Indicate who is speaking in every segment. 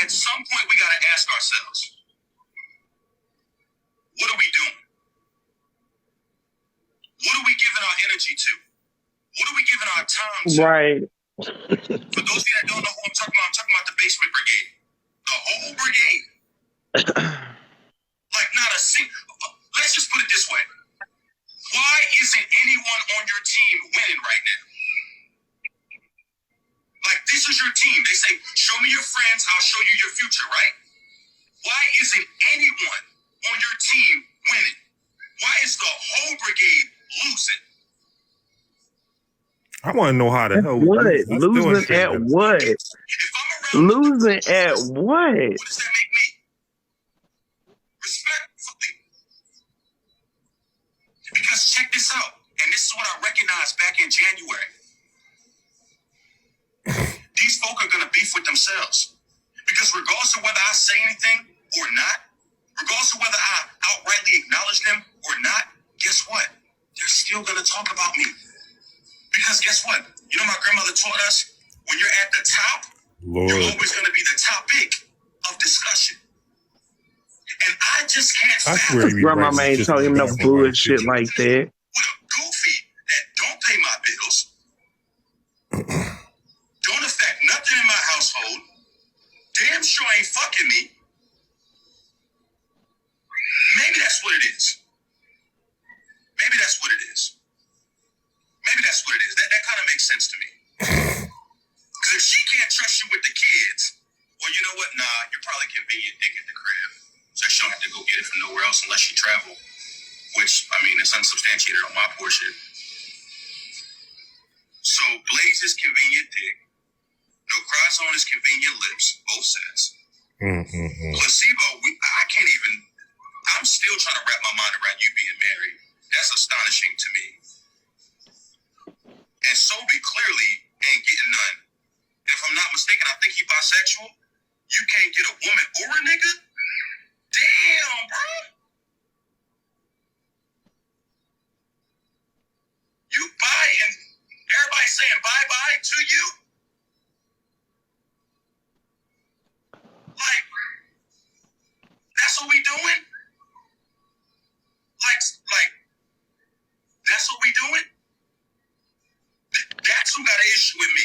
Speaker 1: at some point, we got to ask ourselves, what are we doing? What are we giving our energy to? What are we giving our time to?
Speaker 2: Right.
Speaker 1: For those of you that don't know who I'm talking about the basement brigade. The whole brigade. Like not a single. Let's just put it this way. Why isn't anyone on your team winning right now? Like, this is your team. They say, show me your friends, I'll show you your future, right? Why isn't anyone on your team winning? Why is the whole brigade losing?
Speaker 3: I want to know how the hell we
Speaker 2: What?
Speaker 3: lose.
Speaker 2: Losing at what? Losing at what?
Speaker 1: What does that make me? Respectfully. Because check this out, and this is what I recognized back in January. These folk are going to beef with themselves. Because regardless of whether I say anything or not, regardless of whether I outrightly acknowledge them or not, guess what? They're still going to talk about me. Because guess what? You know, my grandmother taught us, when you're at the top, you're always going to be the topic of discussion. And I just can't fathom.
Speaker 2: Grandma ain't telling him no bullshit like that.
Speaker 1: With a goofy that don't pay my bills, don't affect nothing in my household, damn sure ain't fucking me. Maybe that's what it is. Maybe that's what it is. Maybe that's what it is. That kind of makes sense to me. Because if she can't trust you with the kids, well, you know what? Nah, you're probably convenient dick at the crib. So she don't have to go get it from nowhere else unless she travel. Which, I mean, it's unsubstantiated on my portion. So Blaze's convenient dick. No Cry Zone is convenient lips. Both sets. Placebo, I can't even... I'm still trying to wrap my mind around you being married. That's astonishing to me. And Sobe clearly ain't getting none. And if I'm not mistaken, I think he bisexual. You can't get a woman or a nigga? Damn, bro. You buy and everybody's saying bye-bye to you? Like, that's what we doing? Like, that's what we doing? That's who got an issue with me.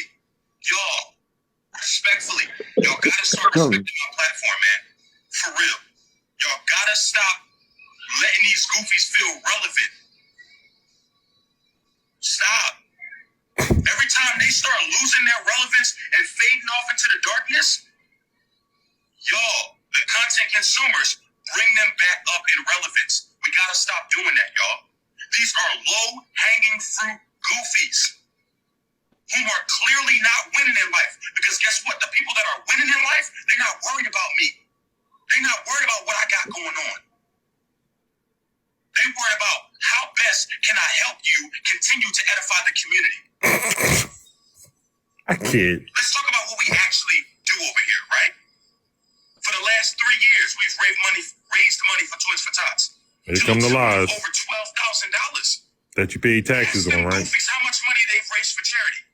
Speaker 1: Y'all, respectfully, y'all gotta start respecting my platform, man. For real. Y'all gotta stop letting these goofies feel relevant. Stop. Every time they start losing their relevance and fading off into the darkness, y'all, the content consumers, bring them back up in relevance. We gotta stop doing that, y'all. These are low-hanging fruit goofies who are clearly not winning in life. Because guess what? The people that are winning in life, they're not worried about me. They're not worried about what I got going on. They worry about how best can I help you continue to edify the community.
Speaker 3: I can't.
Speaker 1: Let's talk about what we actually do over here, right? For the last 3 years, we've raised money for Toys for Tots.
Speaker 3: Here come the lies.
Speaker 1: Over $12,000.
Speaker 3: That you pay taxes on, right?
Speaker 1: Goofies, how much money they've raised for charity?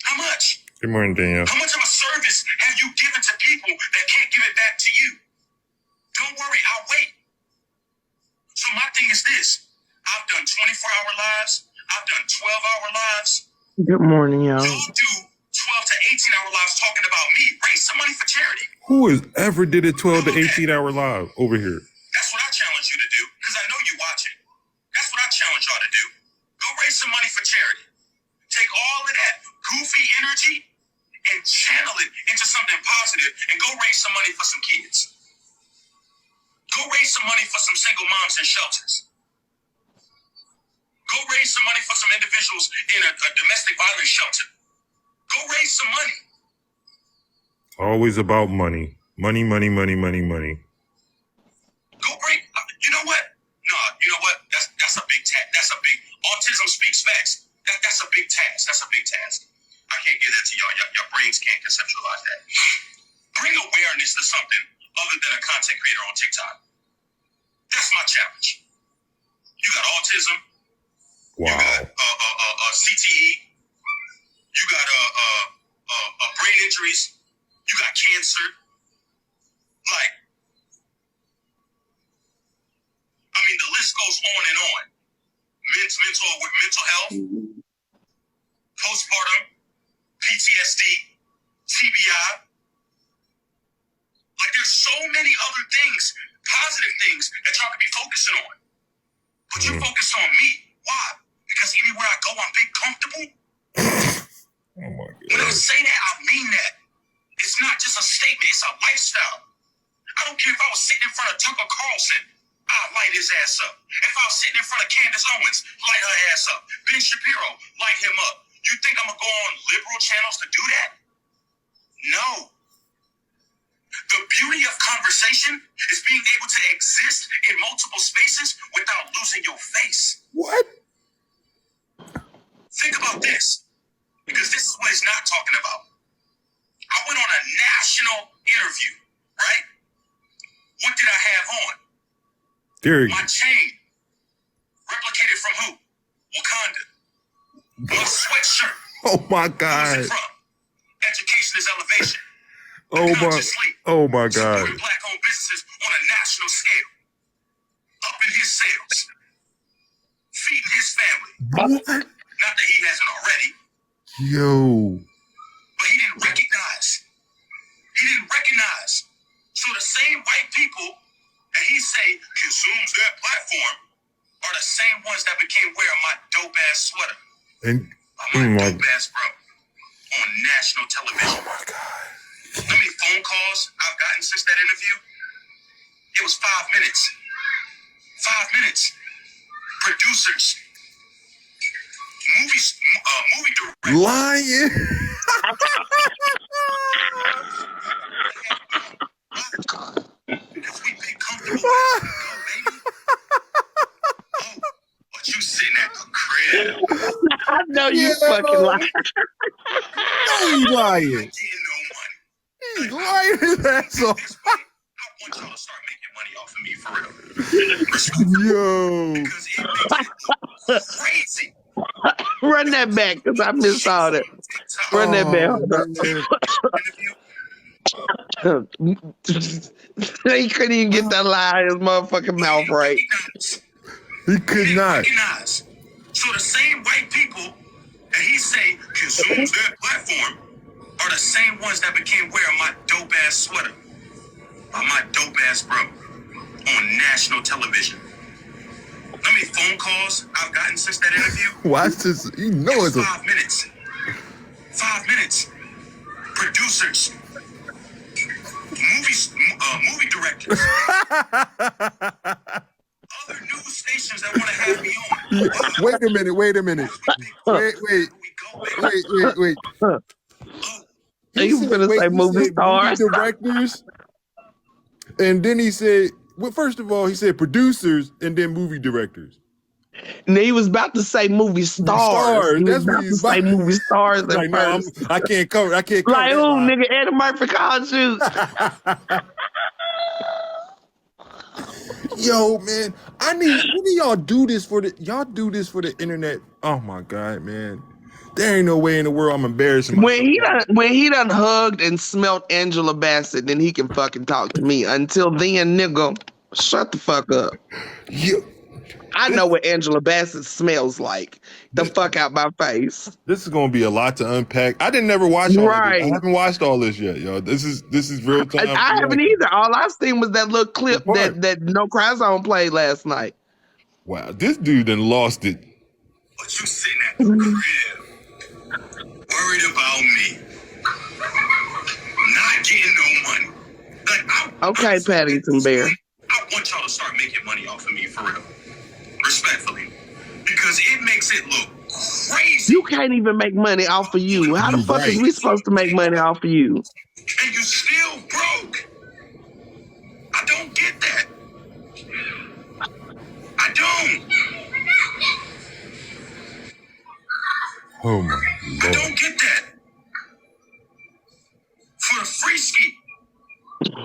Speaker 1: How much?
Speaker 3: Good morning, Danielle.
Speaker 1: How much of a service have you given to people that can't give it back to you? Don't worry, I'll wait. So my thing is this. I've done 24-hour lives. I've done 12-hour lives.
Speaker 2: Good morning, y'all.
Speaker 1: Y'all do 12 to 18-hour lives talking about me. Raise some money for charity.
Speaker 3: Who has ever did a 12 to 18-hour live over here?
Speaker 1: That's what I challenge you to do, because I know you watching. That's what I challenge y'all to do. Go raise some money for charity. Take all of that goofy energy and channel it into something positive and go raise some money for some kids. Go raise some money for some single moms in shelters. Go raise some money for some individuals in a domestic violence shelter. Go raise some money.
Speaker 3: Always about money. Money, money, money, money, money.
Speaker 1: Go break. You know what? No, you know what? That's a big task. That's a big. Autism speaks facts. That's a big task. That's a big task. I can't give that to y'all. Your brains can't conceptualize that. Bring awareness to something other than a content creator on TikTok. That's my challenge. You got autism.
Speaker 3: Wow.
Speaker 1: You got CTE. You got brain injuries. You got cancer. Like, I mean, the list goes on and on. Mental health, postpartum, PTSD, TBI. Like, there's so many other things, positive things that y'all could be focusing on. But you're focused on me. Why? Because anywhere I go, I'm big comfortable.
Speaker 3: Oh my God.
Speaker 1: When I say that, I mean that. It's not just a statement, it's a lifestyle. I don't care if I was sitting in front of Tucker Carlson, I'd light his ass up. If I was sitting in front of Candace Owens, light her ass up. Ben Shapiro, light him up. You think I'm going to go on liberal channels to do that? No. The beauty of conversation is being able to exist in multiple spaces without losing your face.
Speaker 3: What?
Speaker 1: Think about this, because this is what he's not talking about. I went on a national interview, right? What did I have on? My chain, replicated from who? Wakanda. My sweatshirt.
Speaker 3: Oh my
Speaker 1: Who's
Speaker 3: God.
Speaker 1: it from? Education is elevation.
Speaker 3: Oh my God.
Speaker 1: Supporting black-owned businesses on a national scale. Upping his sales. Feeding his family.
Speaker 3: What?
Speaker 1: Not that he hasn't already.
Speaker 3: Yo.
Speaker 1: But he didn't recognize. So the same white people that he say consumes that platform are the same ones that became wearing my dope-ass sweater.
Speaker 3: And
Speaker 1: My dope-ass bro. On national television.
Speaker 3: oh my God.
Speaker 1: How many phone calls I've gotten since that interview? It was 5 minutes. 5 minutes. Producers. Movie directors.
Speaker 3: Lying.
Speaker 1: Because we been comfortable with it. Go, baby. Oh, but you sitting at the crib.
Speaker 2: I know you fucking lying.
Speaker 3: No, he's lying.
Speaker 1: Getting no money.
Speaker 3: He's lying his ass off.
Speaker 1: This way, I want y'all to start making money off of me for real.
Speaker 3: Yo.
Speaker 1: Because it makes it crazy.
Speaker 2: Run that back, because I missed all that. Run that back. He couldn't even get that lie in his motherfucking mouth right.
Speaker 3: He could not.
Speaker 1: So the same white people that he say consumes that platform are the same ones that became wearing my dope ass sweater by my dope ass bro on national television. How many phone calls I've gotten since that interview?
Speaker 3: Watch this. You know it's
Speaker 1: 5 minutes. 5 minutes. Producers. Movie directors. Other news stations that want to have me on.
Speaker 3: Wait a minute. Wait.
Speaker 2: You finna say movie stars.
Speaker 3: Movie directors. And then he said, well, first of all, he said producers and then movie directors.
Speaker 2: And he was about to say movie stars. He was
Speaker 3: That's what
Speaker 2: about
Speaker 3: he's
Speaker 2: to say movie stars at
Speaker 3: like, no,
Speaker 2: first.
Speaker 3: I can't cover.
Speaker 2: Like, who, nigga? Eddie Murphy called you.
Speaker 3: Yo, man, when do y'all do this for the internet? Oh my God, man. There ain't no way in the world I'm embarrassing myself.
Speaker 2: When he done hugged and smelt Angela Bassett, then he can fucking talk to me. Until then, nigga, shut the fuck up. I know what Angela Bassett smells like. The fuck out my face.
Speaker 3: This is gonna be a lot to unpack. I didn't never watch all of this. I haven't watched all this yet, yo. This is real time.
Speaker 2: I haven't either. All I've seen was that little clip that No Cry Zone played last night.
Speaker 3: Wow, this dude done lost it.
Speaker 1: But you sitting at the crib, worried about me, not getting no money. Like,
Speaker 2: okay, Paddington Bear.
Speaker 1: I want y'all to start making money off of me for real. Respectfully. Because it makes it look crazy.
Speaker 2: You can't even make money off of you. How the fuck is we supposed to make money off of you?
Speaker 1: And you still broke. I don't get that. I don't.
Speaker 3: Oh my
Speaker 1: I
Speaker 3: Lord.
Speaker 1: don't get that. For the free ski.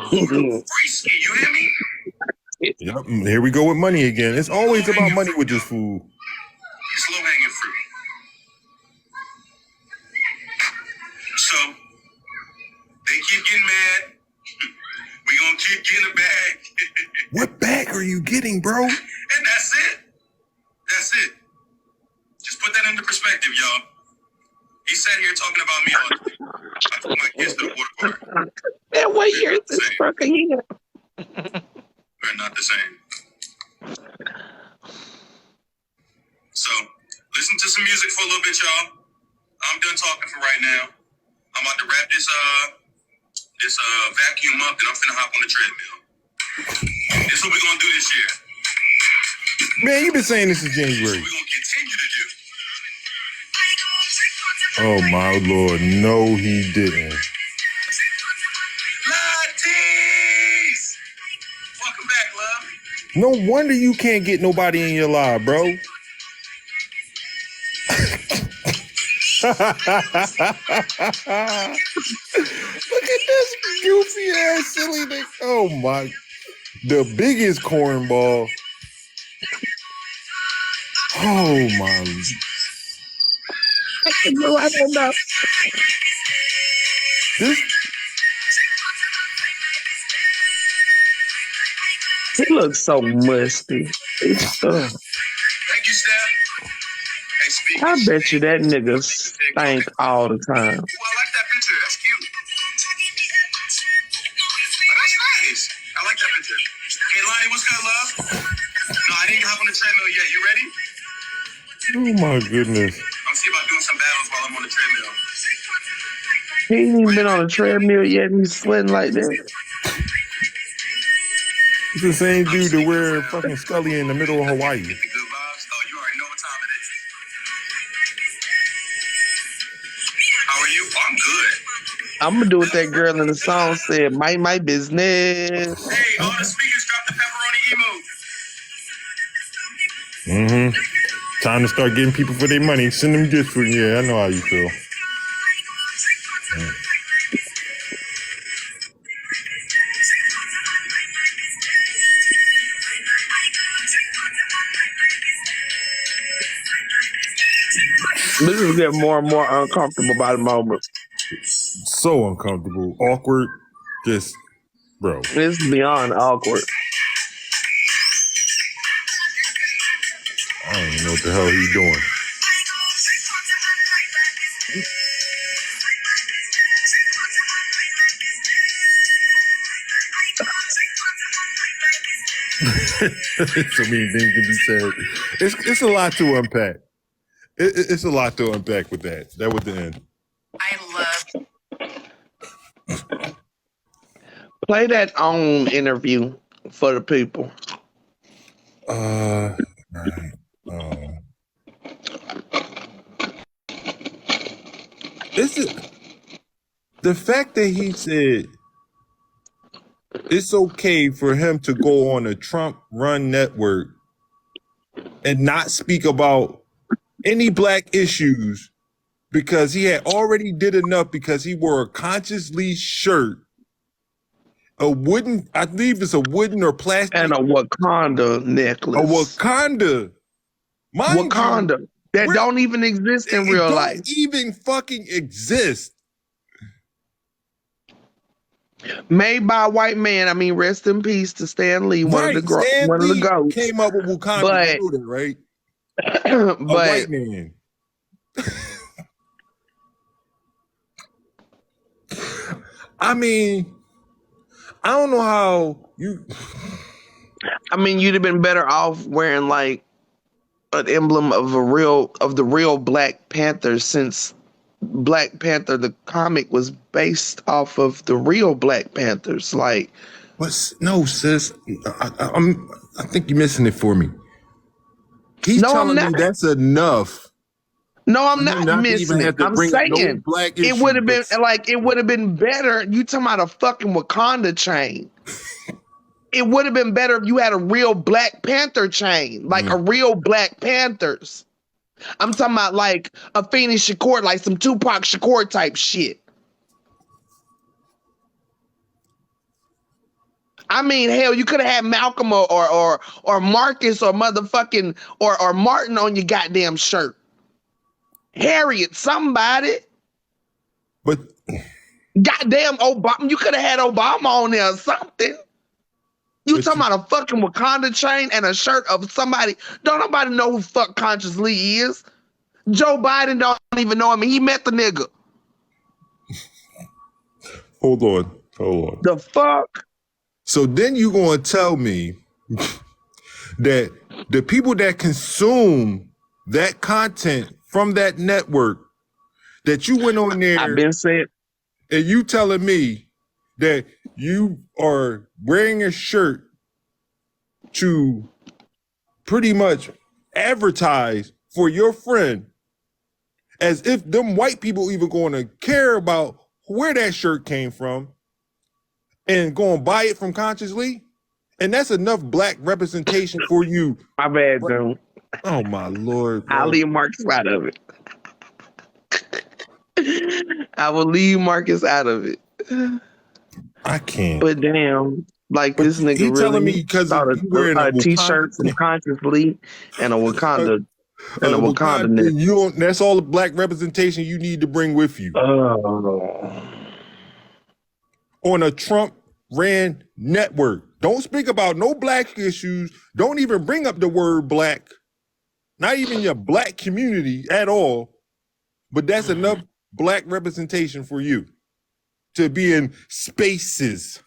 Speaker 1: Free ski, you hear me?
Speaker 3: Yep, here we go with money again. It's always about money with this fool.
Speaker 1: It's low
Speaker 3: are you getting, bro?
Speaker 1: And that's it. That's it. Just put that into perspective, y'all. He sat here talking about me all day. I took my kids to the water park.
Speaker 2: Man, what year is this fucking year?
Speaker 1: We're not the same. So, listen to some music for a little bit, y'all. I'm done talking for right now. I'm about to wrap this vacuum up, and I'm finna hop on the treadmill. This is what we're gonna do this year.
Speaker 3: Man, you've been saying this since
Speaker 1: This is
Speaker 3: January.
Speaker 1: what we're gonna continue to do.
Speaker 3: Oh my Lord, no, he didn't.
Speaker 1: Lattes! Welcome back, love.
Speaker 3: No wonder you can't get nobody in your live, bro. Look at this goofy ass silly thing. Oh my, the biggest cornball. Oh my.
Speaker 2: No, I don't know.
Speaker 3: This
Speaker 2: He looks so musty.
Speaker 1: Thank you, Steph. Hey, speaking
Speaker 2: I
Speaker 1: of
Speaker 2: bet you
Speaker 1: shit,
Speaker 2: that nigga stank all the time.
Speaker 1: Ooh, I like that picture. That's cute. Oh, that's nice. I like that picture. Hey, Lonnie, what's good, love? No, I didn't hop on the treadmill yet. You ready?
Speaker 3: Oh my goodness.
Speaker 1: I'm see about doing some battles while I'm on the treadmill.
Speaker 2: He ain't even been on a treadmill yet and he's sweating like that.
Speaker 3: It's the same dude that wear fucking Scully in the middle of Hawaii.
Speaker 1: Get the good vibes. Oh, you already know what time it is. How are you? Oh, I'm good.
Speaker 2: I'm gonna do what that girl in the song said, mind my business.
Speaker 1: Hey, all the speakers drop the pepperoni emote.
Speaker 3: Time to start getting people for their money. Send them gifts for you. Yeah, I know how you feel.
Speaker 2: This is getting more and more uncomfortable by the moment.
Speaker 3: So uncomfortable, awkward, just, bro.
Speaker 2: It's beyond awkward.
Speaker 3: I don't even know what the hell he's doing. So many things can be said. It's a lot to unpack. It's a lot to unpack with that. That was the end.
Speaker 1: I love.
Speaker 2: Play that OWN interview for the people.
Speaker 3: Right. The fact that he said it's okay for him to go on a Trump-run network and not speak about any black issues because he had already did enough because he wore a consciously shirt, a wooden, I believe it's a wooden or plastic,
Speaker 2: And a Wakanda necklace.
Speaker 3: a Wakanda. Mind
Speaker 2: Wakanda. That don't even exist in real life.
Speaker 3: Don't even fucking exist.
Speaker 2: Made by a white man. I mean, rest in peace to Stan Lee, one of the goats.
Speaker 3: Came up with Wakanda,
Speaker 2: But,
Speaker 3: you know that, right? A white man. I mean, I don't know how you.
Speaker 2: I mean, you'd have been better off wearing like an emblem of the real Black Panther, since Black Panther the comic was based off of the real Black Panthers. Like,
Speaker 3: No, sis. I think you're missing it for me. He's telling me that's enough.
Speaker 2: No, I'm not missing it. I'm saying it would have been better. You talking about a fucking Wakanda chain. It would have been better if you had a real Black Panther chain, like a real Black Panthers. I'm talking about like a Phoenix Shakur, like some Tupac Shakur type shit. I mean, hell, you could have had Malcolm or Marcus or motherfucking or Martin on your goddamn shirt. Harriet, somebody.
Speaker 3: But
Speaker 2: goddamn Obama, you could have had Obama on there or something. You talking about a fucking Wakanda chain and a shirt of somebody? Don't nobody know who fuck Conscious Lee is. Joe Biden don't even know him. He met the nigga.
Speaker 3: Hold on.
Speaker 2: The fuck?
Speaker 3: So then you gonna tell me that the people that consume that content from that network, that you went on there,
Speaker 2: I've been saying,
Speaker 3: and you telling me that you are wearing a shirt to pretty much advertise for your friend, as if them white people even going to care about where that shirt came from and go and buy it from Conscious Lee? And that's enough black representation for you.
Speaker 2: My bad, dude.
Speaker 3: Oh my Lord. Bro.
Speaker 2: I'll leave Marcus out of it. I will leave Marcus out of it.
Speaker 3: I can't.
Speaker 2: But damn, like
Speaker 3: But
Speaker 2: this nigga
Speaker 3: he
Speaker 2: really
Speaker 3: telling me because
Speaker 2: thought
Speaker 3: you wearing
Speaker 2: a t-shirt from Conscious Lee and a Wakanda nigga.
Speaker 3: You don't, that's all the black representation you need to bring with you. On a Trump ran network. Don't speak about no black issues. Don't even bring up the word black. Not even your black community at all. But that's enough black representation for you to be in spaces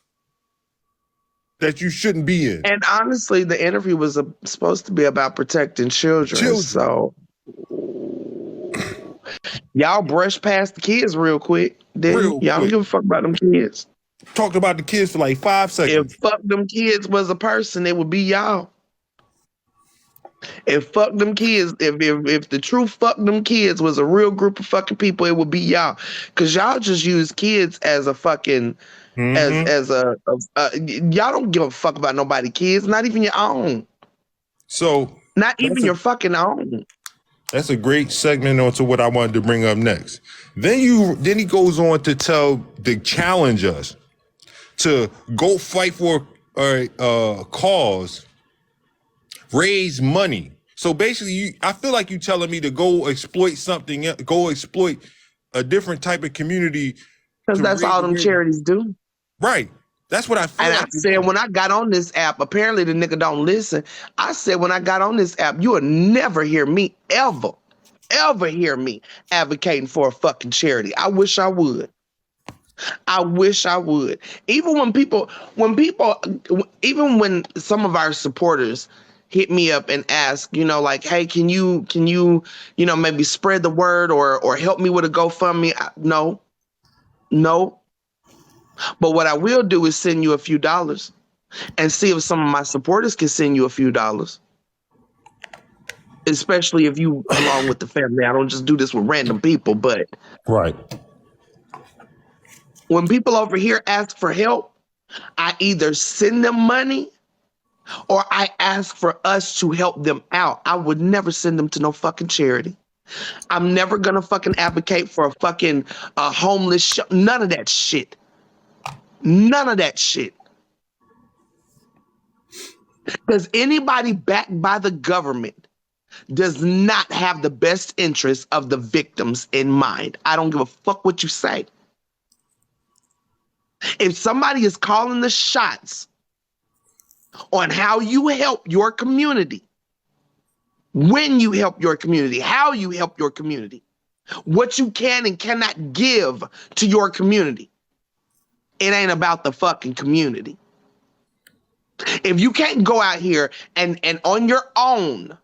Speaker 3: that you shouldn't be in.
Speaker 2: And honestly, the interview was supposed to be about protecting children. So y'all brush past the kids real quick. Y'all don't give a fuck about them kids.
Speaker 3: Talked about the kids for like 5 seconds.
Speaker 2: If fuck them kids was a person, it would be y'all. If fuck them kids, if the true fuck them kids was a real group of fucking people, it would be y'all. Cause y'all just use kids as a fucking as a y'all don't give a fuck about nobody kids, not even your own.
Speaker 3: So
Speaker 2: not even your fucking own.
Speaker 3: That's a great segment onto what I wanted to bring up next. Then he goes on to challenge us to go fight for a cause, raise money. So basically, I feel like you telling me to go exploit something, go exploit a different type of community.
Speaker 2: Because that's all them charities do.
Speaker 3: Right. That's what I feel.
Speaker 2: And I said when I got on this app, apparently the nigga don't listen. I said when I got on this app, you will never hear me ever hear me advocating for a fucking charity. I wish I would. Even when some of our supporters hit me up and ask, like, hey, can you, maybe spread the word or help me with a GoFundMe? No. But what I will do is send you a few dollars and see if some of my supporters can send you a few dollars. Especially if you along with the family. I don't just do this with random people, but
Speaker 3: right.
Speaker 2: When people over here ask for help, I either send them money or I ask for us to help them out. I would never send them to no fucking charity. I'm never gonna fucking advocate for a fucking homeless show. None of that shit. Because anybody backed by the government does not have the best interest of the victims in mind. I don't give a fuck what you say. If somebody is calling the shots on how you help your community, when you help your community, how you help your community, what you can and cannot give to your community, it ain't about the fucking community. If you can't go out here and on your own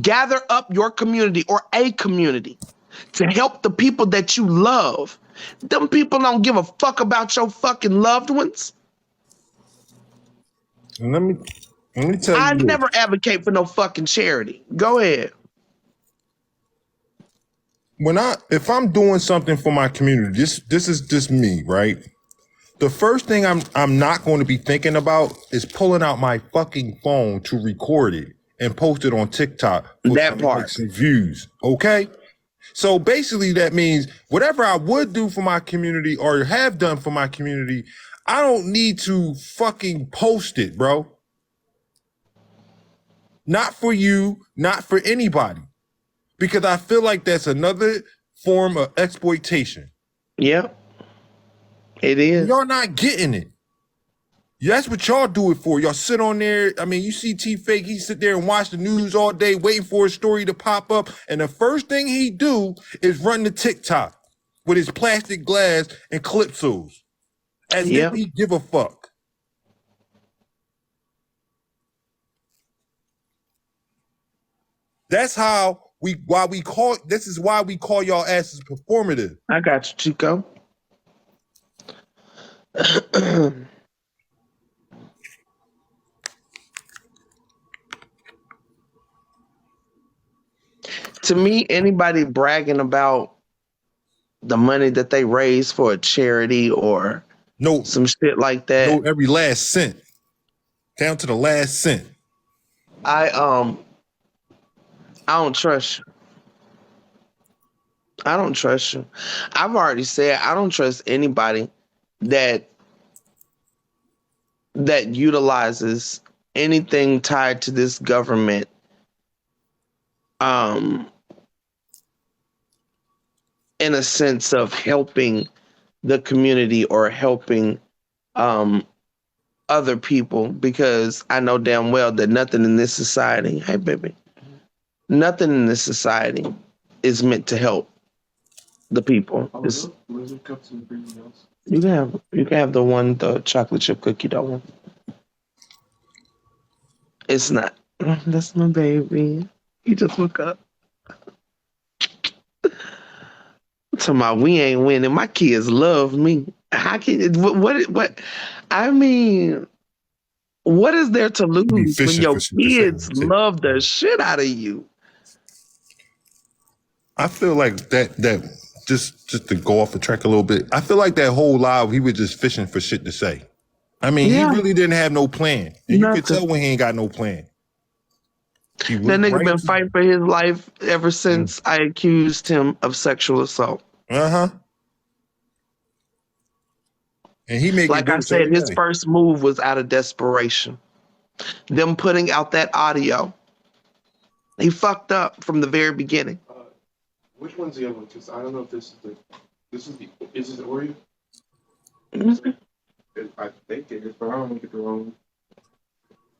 Speaker 2: gather up your community or a community to help the people that you love, them people don't give a fuck about your fucking loved ones.
Speaker 3: Let me tell you.
Speaker 2: I never advocate for no fucking charity. Go ahead.
Speaker 3: If I'm doing something for my community, this is just me, right? The first thing I'm not going to be thinking about is pulling out my fucking phone to record it and post it on TikTok for some views. Okay? So basically that means whatever I would do for my community or have done for my community, I don't need to fucking post it, bro. Not for you, not for anybody. Because I feel like that's another form of exploitation.
Speaker 2: Yeah, it is.
Speaker 3: Y'all not getting it. That's what y'all do it for. Y'all sit on there. I mean, you see T-Fake, he sit there and watch the news all day waiting for a story to pop up. And the first thing he do is run to TikTok with his plastic glass and Calypsos. As if he give a fuck. That's how this is why we call y'all asses performative.
Speaker 2: I got you, Chico. To me, anybody bragging about the money that they raise for a charity or some shit like that.
Speaker 3: No, every last cent. Down to the last cent.
Speaker 2: I don't trust you. I don't trust you. I've already said I don't trust anybody that utilizes anything tied to this government in a sense of helping the community or helping other people, because I know damn well that nothing in this society, hey baby, nothing in this society is meant to help the people. You can have the chocolate chip cookie dough one. It's not. That's my baby. He just woke up. Talking about we ain't winning. My kids love me. How can what? I mean, what is there to lose when your kids love the shit out of you?
Speaker 3: I feel like that just to go off the track a little bit. I feel like that whole live he was just fishing for shit to say. I mean, he really didn't have no plan. And you could tell when he ain't got no plan.
Speaker 2: That nigga been fighting for his life ever since I accused him of sexual assault.
Speaker 3: And he made
Speaker 2: like I said, his first move was out of desperation. Them putting out that audio. He fucked up from the very beginning.
Speaker 4: Which one's the other one? Because I don't know if this is the Oreo? I think it is, but I don't want to get the wrong one.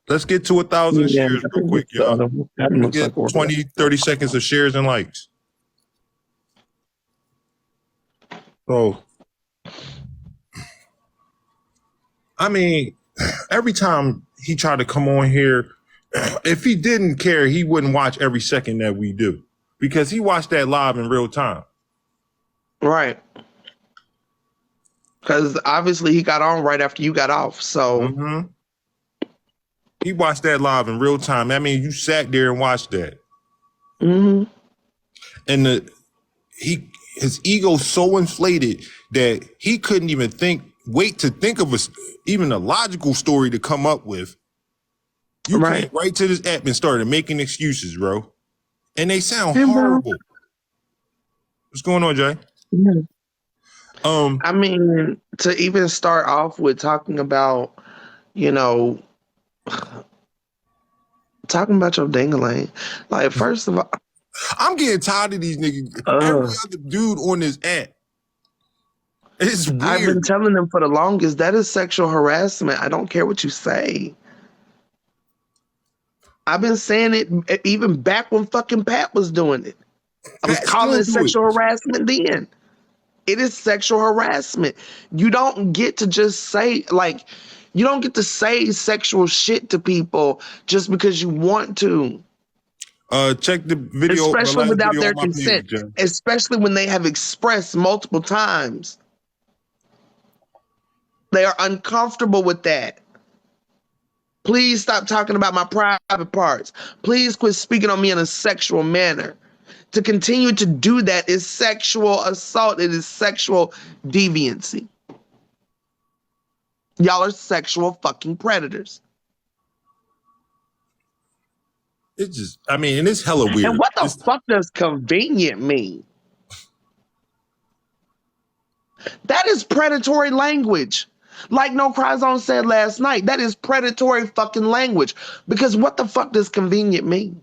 Speaker 3: Let's get to 1,000 shares real quick, y'all. We'll get 20, 30 seconds of shares and likes. So, I mean, every time he tried to come on here, if he didn't care, he wouldn't watch every second that we do. Because he watched that live in real time.
Speaker 2: Right. Because obviously he got on right after you got off, so...
Speaker 3: He watched that live in real time. I mean, you sat there and watched that.
Speaker 2: And
Speaker 3: his ego's so inflated that he couldn't even wait to think of even a logical story to come up with. You came right to this app and started making excuses, bro. And they sound horrible. What's going on, Jay?
Speaker 2: I mean, to even start off with talking about, talking about your ding-a-ling. Like, first of all,
Speaker 3: I'm getting tired of these niggas. Every other dude on this app. It's weird.
Speaker 2: I've been telling them for the longest, that is sexual harassment. I don't care what you say. I've been saying it even back when fucking Pat was doing it. I was calling it sexual harassment then. It is sexual harassment. You don't get to just say, you don't get to say sexual shit to people just because you want to.
Speaker 3: Check the video.
Speaker 2: Especially without their consent. Especially when they have expressed multiple times. They are uncomfortable with that. Please stop talking about my private parts. Please quit speaking on me in a sexual manner. To continue to do that is sexual assault. It is sexual deviancy. Y'all are sexual fucking predators.
Speaker 3: It's just, I mean, and it's hella weird.
Speaker 2: And what the fuck does convenient mean? That is predatory language. Like No Cry Zone said last night, that is predatory fucking language. Because what the fuck does convenient mean?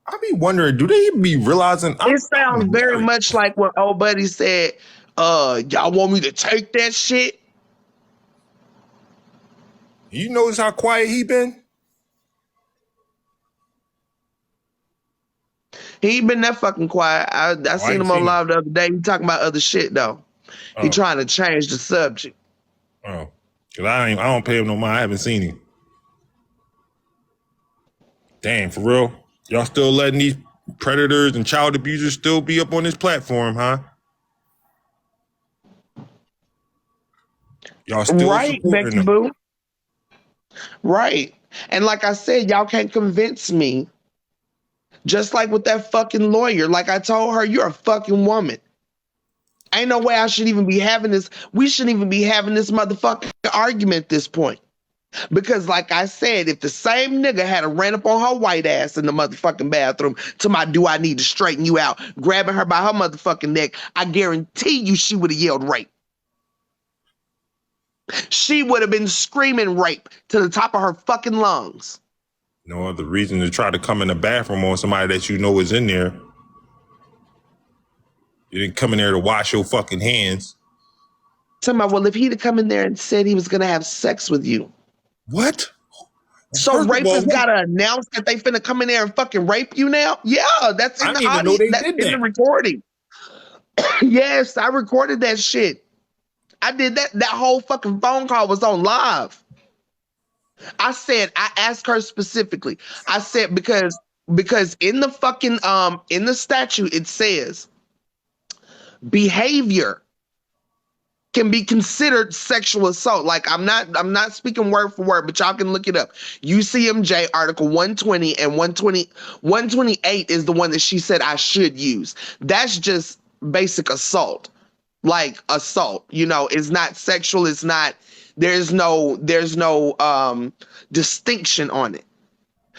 Speaker 3: I be wondering, do they even be realizing?
Speaker 2: It sounds very much like what old buddy said y'all want me to take that shit?
Speaker 3: You notice how quiet he been?
Speaker 2: He ain't been that fucking quiet. I
Speaker 3: I
Speaker 2: seen
Speaker 3: ain't
Speaker 2: him on
Speaker 3: seen him.
Speaker 2: live the other day. He talking about other shit though. He
Speaker 3: Oh.
Speaker 2: trying to change the subject.
Speaker 3: Oh, cause I don't pay him no mind. I haven't seen him. Damn, for real? Y'all still letting these predators and child abusers still be up on this platform, huh? Y'all still
Speaker 2: Right,
Speaker 3: supporting
Speaker 2: Becky
Speaker 3: them?
Speaker 2: Boo. Right. And like I said, y'all can't convince me. Just like with that fucking lawyer. Like I told her, you're a fucking woman. Ain't no way I should even be having this. We shouldn't even be having this motherfucking argument at this point. Because, like I said, if the same nigga had a ran up on her white ass in the motherfucking bathroom to my do I need to straighten you out, grabbing her by her motherfucking neck, I guarantee you she would have yelled rape. She would have been screaming rape to the top of her fucking lungs.
Speaker 3: No other reason to try to come in the bathroom on somebody that you know is in there. You didn't come in there to wash your fucking hands.
Speaker 2: Tell me, well, if he'd have come in there and said he was going to have sex with you.
Speaker 3: What?
Speaker 2: So
Speaker 3: First of all,
Speaker 2: rapists got to announce that they finna come in there and fucking rape you now? Yeah, that's in
Speaker 3: I
Speaker 2: the
Speaker 3: didn't even know
Speaker 2: audio.
Speaker 3: they
Speaker 2: That's
Speaker 3: did
Speaker 2: in the
Speaker 3: that.
Speaker 2: recording. Yes, I recorded that shit. I did that. That whole fucking phone call was on live. I asked her specifically. I said, because in the fucking in the statute it says behavior can be considered sexual assault. Like I'm not speaking word for word, but y'all can look it up. UCMJ article 120 and 128 is the one that she said I should use. That's just basic assault. Like assault, it's not sexual, it's not, there's no distinction on it.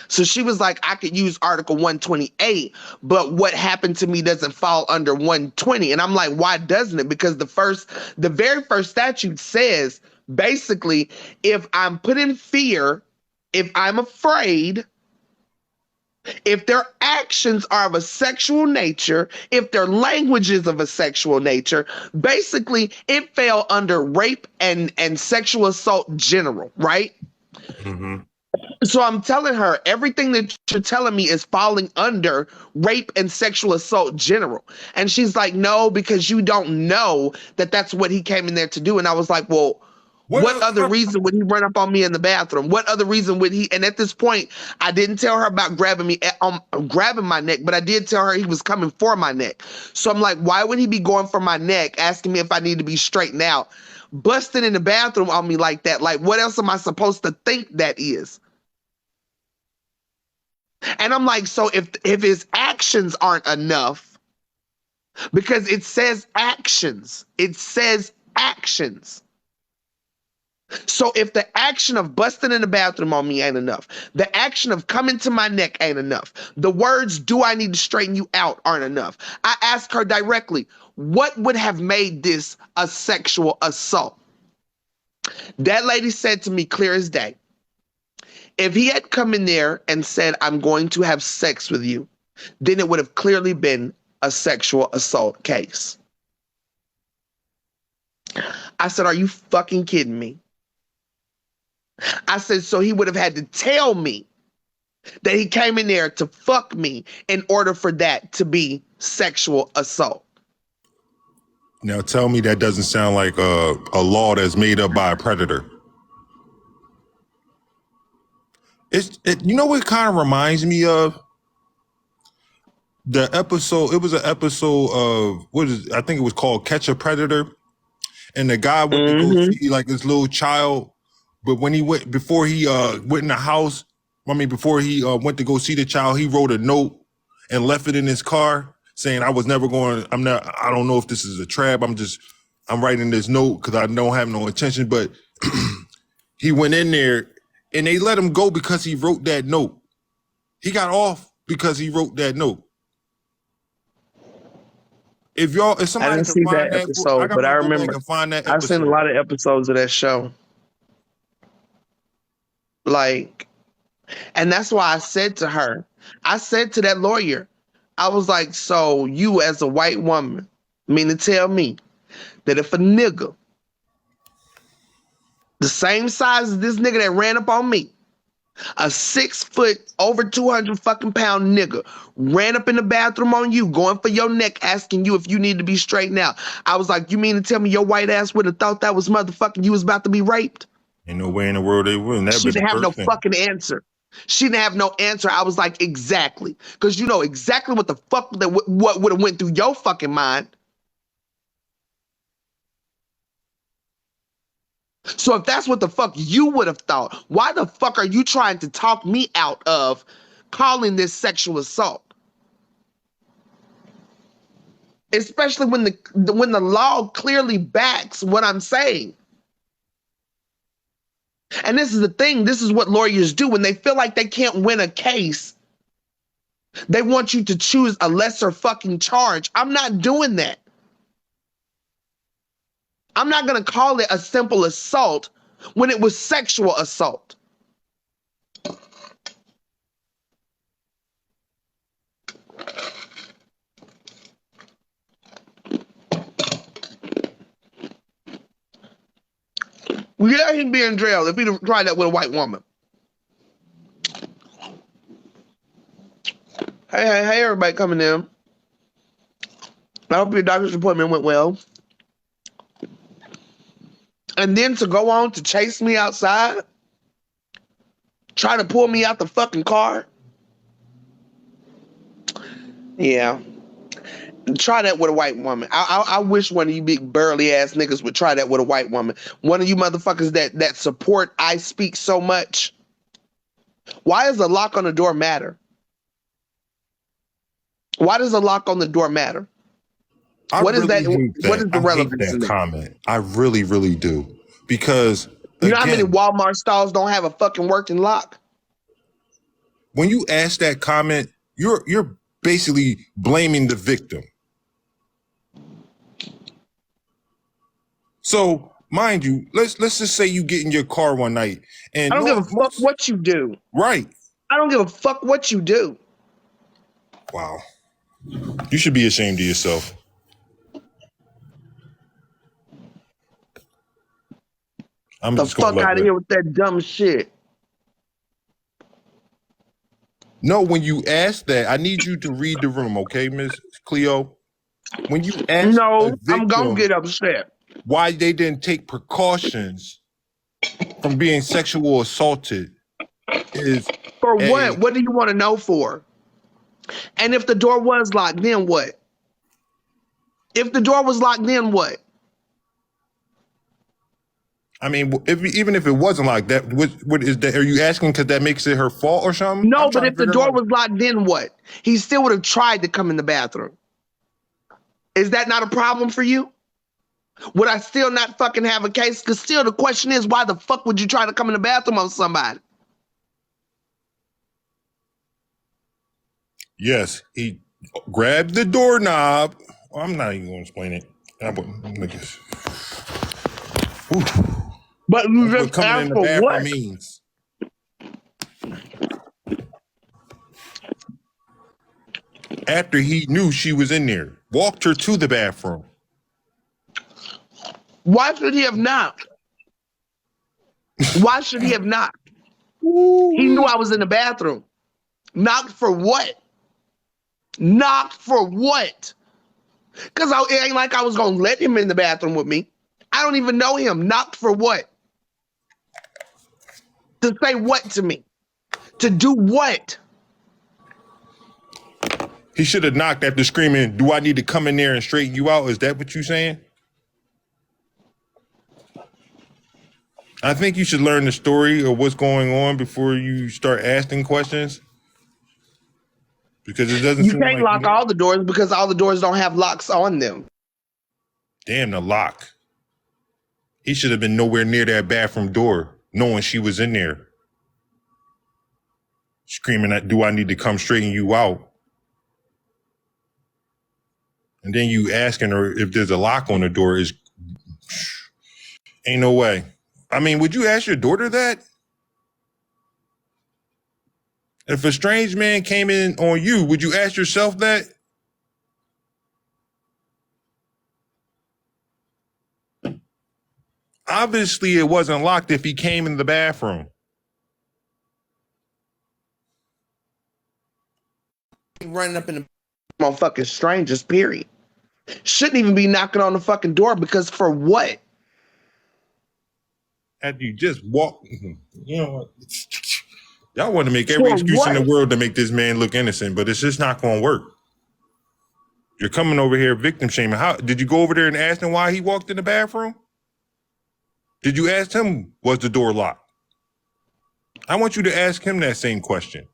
Speaker 2: So she was like, I could use Article 128, but what happened to me doesn't fall under 120. And I'm like, why doesn't it? Because the very first statute says basically, if I'm put in fear, if I'm afraid, if their actions are of a sexual nature, if their language is of a sexual nature, basically it fell under rape and sexual assault general, right?
Speaker 3: Mm-hmm.
Speaker 2: So I'm telling her everything that you're telling me is falling under rape and sexual assault general. And she's like, no, because you don't know that that's what he came in there to do. And I was like, well, what other reason would he run up on me in the bathroom? What other reason would he? And at this point, I didn't tell her about grabbing my neck, but I did tell her he was coming for my neck. So I'm like, why would he be going for my neck, asking me if I need to be straightened out, busting in the bathroom on me like that? Like, what else am I supposed to think that is? And I'm like, so if his actions aren't enough, because it says actions. So if the action of busting in the bathroom on me ain't enough, the action of coming to my neck ain't enough, the words, do I need to straighten you out, aren't enough. I asked her directly, what would have made this a sexual assault? That lady said to me clear as day, if he had come in there and said, I'm going to have sex with you, then it would have clearly been a sexual assault case. I said, are you fucking kidding me? I said, so he would have had to tell me that he came in there to fuck me in order for that to be sexual assault.
Speaker 3: Now tell me that doesn't sound like a law that's made up by a predator. You know what it kind of reminds me of? The episode, it was an episode of, I think it was called Catch a Predator. And the guy went to go see like this little child, but when he went, before he went in the house, before he went to go see the child, he wrote a note and left it in his car saying, I don't know if this is a trap. I'm writing this note because I don't have no intention, but he went in there and they let him go because he wrote that note. He got off because he wrote that note. If somebody
Speaker 2: I didn't
Speaker 3: can
Speaker 2: see
Speaker 3: find
Speaker 2: that
Speaker 3: that,
Speaker 2: episode, but I
Speaker 3: go back
Speaker 2: remember
Speaker 3: and find that
Speaker 2: I've seen a
Speaker 3: episode.
Speaker 2: lot of episodes of that show. Like, and that's why I said to her, I said to that lawyer, I was like, so you as a white woman mean to tell me that if a nigga the same size as this nigga that ran up on me, a 6 foot, over 200 fucking pound nigga ran up in the bathroom on you, going for your neck, asking you if you need to be straightened out. I was like, you mean to tell me your white ass would have thought that was motherfucking you was about to be raped?
Speaker 3: Ain't no way in the world they wouldn't. That'd
Speaker 2: She
Speaker 3: be the
Speaker 2: didn't have no
Speaker 3: first thing.
Speaker 2: fucking answer. She didn't have no answer. I was like, exactly. Because you know exactly what the fuck that what would have went through your fucking mind. So if that's what the fuck you would have thought, why the fuck are you trying to talk me out of calling this sexual assault? Especially when the law clearly backs what I'm saying. And this is the thing, this is what lawyers do when they feel like they can't win a case. They want you to choose a lesser fucking charge. I'm not doing that. I'm not going to call it a simple assault when it was sexual assault. Yeah, he'd be in jail if he'd tried that with a white woman. Hey, everybody coming in. I hope your doctor's appointment went well. And then to go on to chase me outside, try to pull me out the fucking car. Yeah. Try that with a white woman. I wish one of you big burly ass niggas would try that with a white woman. One of you motherfuckers that support I speak so much. Why does a lock on the door matter? Why does a lock on the door matter? What is that? What is the relevance
Speaker 3: hate
Speaker 2: in
Speaker 3: that
Speaker 2: that?
Speaker 3: comment? I really, really do. Because
Speaker 2: You know how many
Speaker 3: again,
Speaker 2: Walmart stalls don't have a fucking working lock?
Speaker 3: when you ask that comment, you're basically blaming the victim. So, mind you, let's just say you get in your car one night and
Speaker 2: I don't give a fuck what you do.
Speaker 3: Right.
Speaker 2: I don't give a fuck what you do.
Speaker 3: Wow. You should be ashamed of yourself. I'm
Speaker 2: The
Speaker 3: just gonna
Speaker 2: fuck
Speaker 3: let
Speaker 2: out of
Speaker 3: that.
Speaker 2: here with that dumb shit.
Speaker 3: No, when you ask that, I need you to read the room, okay, Miss Cleo? When you ask
Speaker 2: No,
Speaker 3: a
Speaker 2: I'm gonna
Speaker 3: victim
Speaker 2: get upset.
Speaker 3: why they didn't take precautions from being sexual assaulted is
Speaker 2: For what? What do you want to know for? And if the door was locked, then what? If the door was locked, then what?
Speaker 3: I mean, even if it wasn't like that, what is that? Are you asking because that makes it her fault or something?
Speaker 2: No,
Speaker 3: I'm
Speaker 2: but
Speaker 3: trying
Speaker 2: if
Speaker 3: to
Speaker 2: the
Speaker 3: figure
Speaker 2: door
Speaker 3: out.
Speaker 2: was locked, then what? He still would have tried to come in the bathroom. Is that not a problem for you? Would I still not fucking have a case? Because still the question is, why the fuck would you try to come in the bathroom on somebody?
Speaker 3: Yes, he grabbed the doorknob. I'm not even going to explain it.
Speaker 2: But you
Speaker 3: That's what
Speaker 2: just
Speaker 3: coming in
Speaker 2: asked
Speaker 3: the
Speaker 2: for
Speaker 3: bathroom
Speaker 2: what?
Speaker 3: means. After he knew she was in there, walked her to the bathroom.
Speaker 2: Why should he have knocked? Why should he have knocked? He knew I was in the bathroom. Knocked for what? Knocked for what? Because it ain't like I was going to let him in the bathroom with me. I don't even know him. Knocked for what? To say what to me? To do what?
Speaker 3: He should have knocked after screaming, "Do I need to come in there and straighten you out?" Is that what you're saying? I think you should learn the story of what's going on before you start asking questions. Because it doesn't
Speaker 2: You
Speaker 3: seem
Speaker 2: can't
Speaker 3: like
Speaker 2: lock all the doors because all the doors don't have locks on them.
Speaker 3: Damn, the lock. He should have been nowhere near that bathroom door, knowing she was in there. Screaming at, "Do I need to come straighten you out?" And then you asking her if there's a lock on the door is ain't no way. I mean, would you ask your daughter that? If a strange man came in on you, would you ask yourself that? obviously it wasn't locked if he came in the bathroom.
Speaker 2: Running up in the motherfucking strangers, period. Shouldn't even be knocking on the fucking door because for what?
Speaker 3: Had you just walk, you know what? Y'all want to make every
Speaker 2: For
Speaker 3: excuse in the
Speaker 2: what?
Speaker 3: world to make this man look innocent, but it's just not going to work. You're coming over here victim shaming. How did you go over there and ask him why he walked in the bathroom? Did you ask him, was the door locked? I want you to ask him that same question.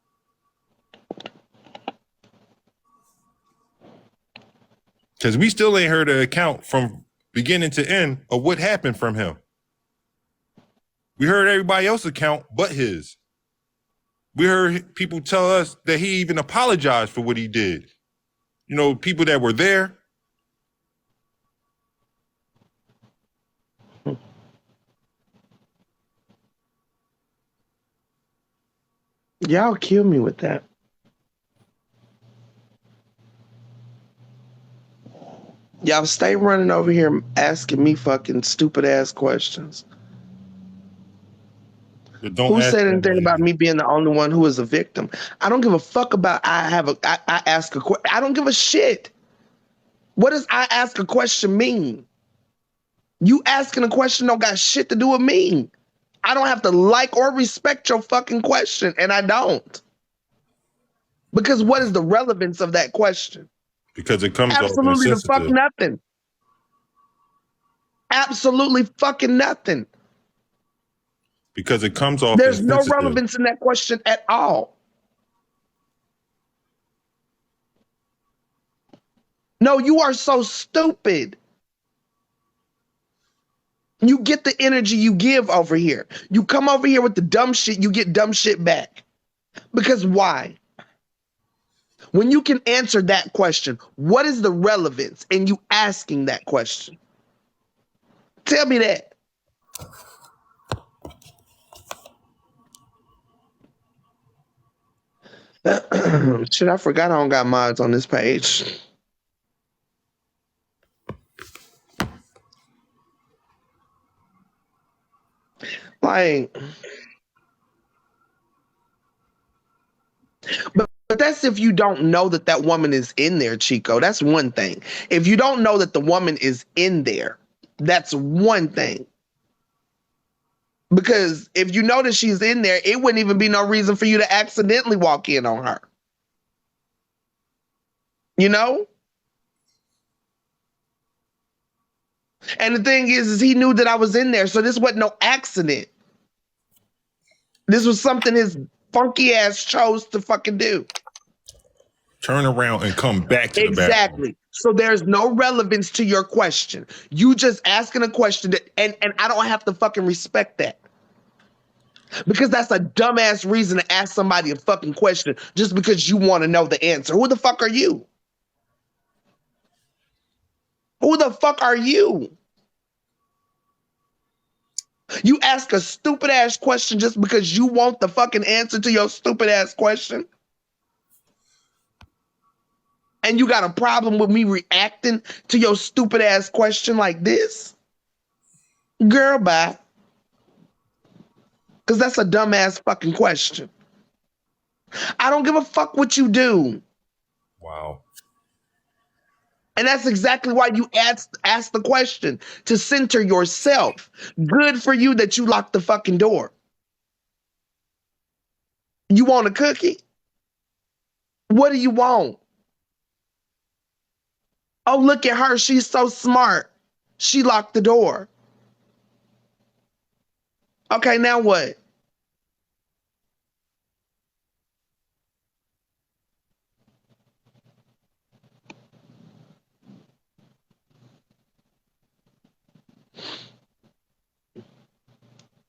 Speaker 3: Because we still ain't heard an account from beginning to end of what happened from him. We heard everybody else's account but his. We heard people tell us that he even apologized for what he did. You know, people that were there.
Speaker 2: Y'all kill me with that. Y'all stay running over here asking me fucking stupid ass questions. Who said anything about me being the only one who is a victim? I don't give a fuck about I ask a question. I don't give a shit. What does I ask a question mean? You asking a question don't got shit to do with me. I don't have to like or respect your fucking question, and I don't. Because what is the relevance of that question?
Speaker 3: Because it comes
Speaker 2: absolutely
Speaker 3: off
Speaker 2: the fuck nothing. Absolutely fucking nothing.
Speaker 3: Because it comes off
Speaker 2: There's no relevance in that question at all. No, you are so stupid. You get the energy you give over here. You come over here with the dumb shit, you get dumb shit back. Because why? When you can answer that question, what is the relevance in you asking that question? Tell me that. Shit, I forgot I don't got mods on this page. Like, but that's if you don't know that that woman is in there, Chico. That's one thing. If you don't know that the woman is in there, that's one thing. Because if you know that she's in there, it wouldn't even be no reason for you to accidentally walk in on her. You know? And the thing is he knew that I was in there, so this wasn't no accident. This was something his funky ass chose to fucking do.
Speaker 3: Turn around and come back to the bathroom.
Speaker 2: Exactly. So there's no relevance to your question. You just asking a question that, and I don't have to fucking respect that. Because that's a dumbass reason to ask somebody a fucking question just because you want to know the answer. Who the fuck are you? Who the fuck are you? You ask a stupid ass question just because you want the fucking answer to your stupid ass question? And you got a problem with me reacting to your stupid ass question like this? Girl, bye. Because that's a dumbass fucking question. I don't give a fuck what you do.
Speaker 3: Wow.
Speaker 2: And that's exactly why you ask the question, to center yourself. Good for you that you locked the fucking door. You want a cookie? What do you want? Oh, look at her. She's so smart. She locked the door. Okay, now what?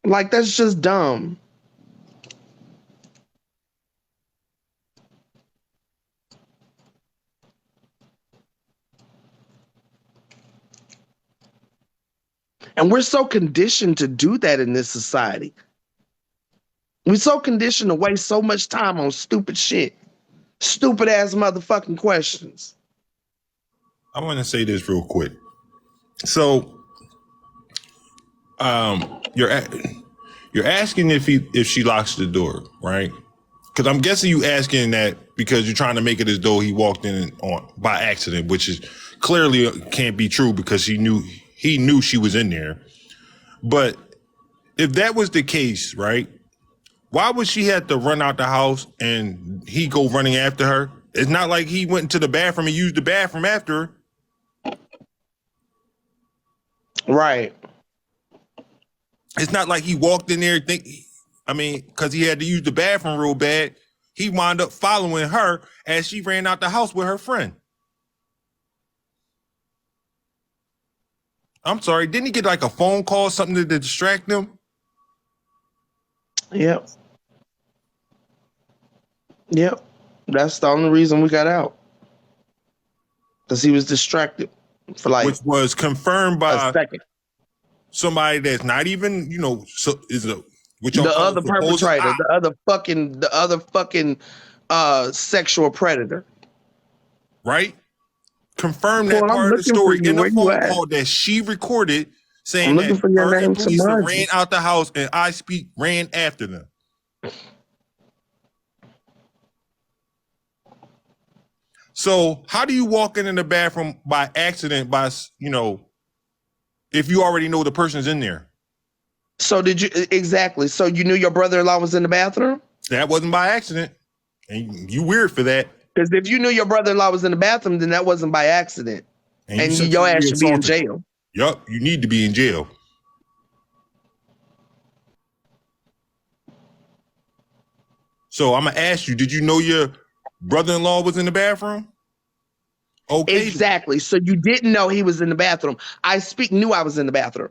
Speaker 2: Like, that's just dumb. And we're so conditioned to do that in this society. We're so conditioned to waste so much time on stupid shit. Stupid ass motherfucking questions.
Speaker 3: I want to say this real quick. So You're asking if she locks the door, right? Because I'm guessing you asking that because you're trying to make it as though he walked in on by accident, which is clearly can't be true because he knew she was in there. But if that was the case, right? Why would she have to run out the house and he go running after her? It's not like he went into the bathroom and used the bathroom after her.
Speaker 2: Right.
Speaker 3: It's not like he walked in there because he had to use the bathroom real bad. He wound up following her as she ran out the house with her friend. I'm sorry, didn't he get like a phone call, something to distract him?
Speaker 2: Yep. Yep. That's the only reason we got out. Because he was distracted for like
Speaker 3: which was confirmed by
Speaker 2: a second.
Speaker 3: Somebody that's not even,
Speaker 2: The other perpetrator, the other fucking sexual predator.
Speaker 3: Right? Confirm that part of the story in the phone call that she recorded saying that her and police ran out the house and I Speak ran after them. So how do you walk in the bathroom by accident if you already know the person's in there?
Speaker 2: So did you exactly? So you knew your brother-in-law was in the bathroom?
Speaker 3: That wasn't by accident. And you weird for that.
Speaker 2: Because if you knew your brother-in-law was in the bathroom, then that wasn't by accident. And your ass should be in jail.
Speaker 3: Yup, you need to be in jail. So I'm going to ask you, did you know your brother-in-law was in the bathroom? Okay.
Speaker 2: Exactly. So you didn't know he was in the bathroom. I Speak knew I was in the bathroom.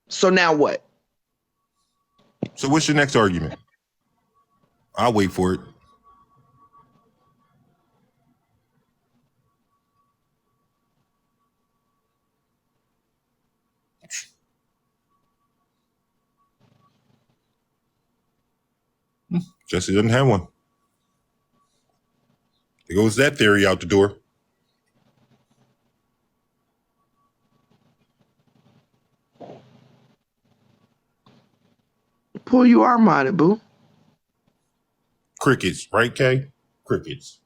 Speaker 2: So now what?
Speaker 3: So what's your next argument? I'll wait for it. Jesse doesn't have one. There goes that theory out the door.
Speaker 2: Pull you arm on it, boo.
Speaker 3: Crickets, right, Kay? Crickets.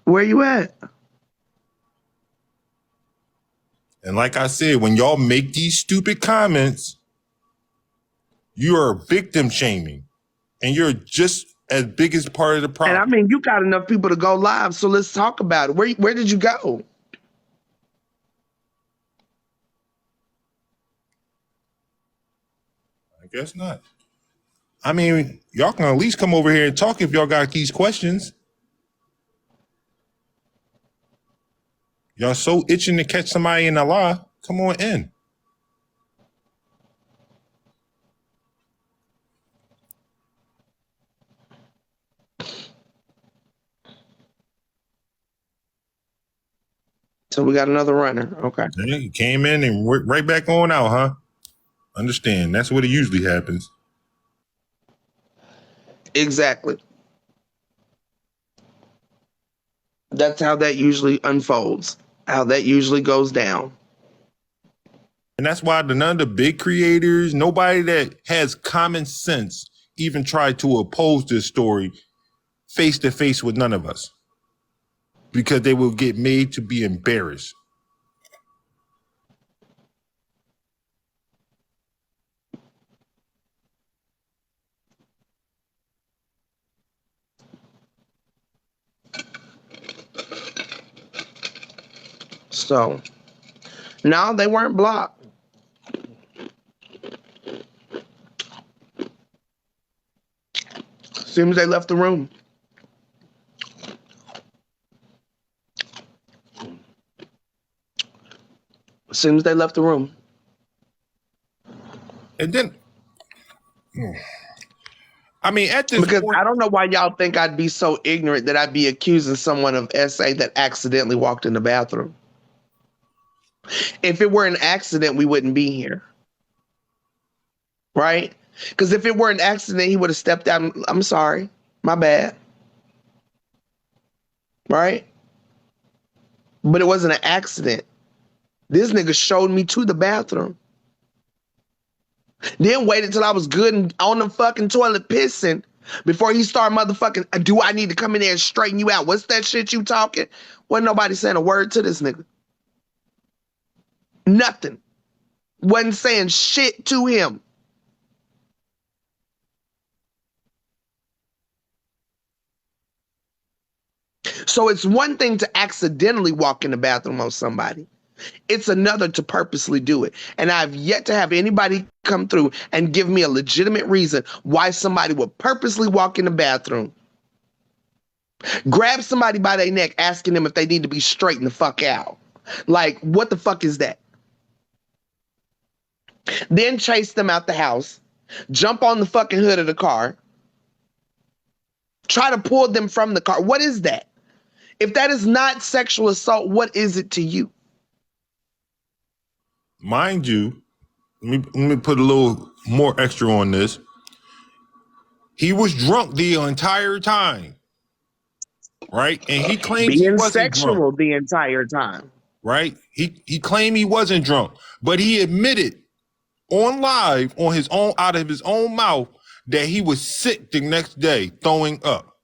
Speaker 2: Where you at?
Speaker 3: And like I said, when y'all make these stupid comments, you are victim shaming. And you're just as big as part of the problem.
Speaker 2: And I mean, you got enough people to go live, so let's talk about it. Where did you go?
Speaker 3: I guess not. I mean, y'all can at least come over here and talk if y'all got these questions. Y'all so itching to catch somebody in a lie. Come on in.
Speaker 2: So we got another runner. Okay.
Speaker 3: Yeah, you came in and worked right back on out, huh? Understand. That's what it usually happens.
Speaker 2: Exactly. That's how that usually unfolds, how that usually goes down.
Speaker 3: And that's why none of the big creators, nobody that has common sense even tried to oppose this story face to face with none of us. Because they will get made to be embarrassed.
Speaker 2: So, no, they weren't blocked. Seems they left the room. Seems they left the room.
Speaker 3: And then, I mean, at this
Speaker 2: because
Speaker 3: point,
Speaker 2: I don't know why y'all think I'd be so ignorant that I'd be accusing someone of SA that accidentally walked in the bathroom. If it were an accident, we wouldn't be here. Right? Because if it were an accident, he would have stepped out. I'm sorry. My bad. Right? But it wasn't an accident. This nigga showed me to the bathroom. Then waited till I was good and on the fucking toilet pissing before he started motherfucking, do I need to come in there and straighten you out? What's that shit you talking? Wasn't nobody saying a word to this nigga. Nothing. Wasn't saying shit to him. So it's one thing to accidentally walk in the bathroom on somebody. It's another to purposely do it. And I've yet to have anybody come through and give me a legitimate reason why somebody would purposely walk in the bathroom, grab somebody by their neck, asking them if they need to be straightened the fuck out. Like, what the fuck is that? Then chase them out the house, jump on the fucking hood of the car, try to pull them from the car. What is that? If that is not sexual assault, what is it to you?
Speaker 3: Mind you, let me put a little more extra on this. He was drunk the entire time, right? And he claims he
Speaker 2: Being
Speaker 3: wasn't
Speaker 2: sexual
Speaker 3: drunk,
Speaker 2: the entire time.
Speaker 3: right? He claimed he wasn't drunk, but he admitted on live, on his own, out of his own mouth, that he was sick the next day, throwing up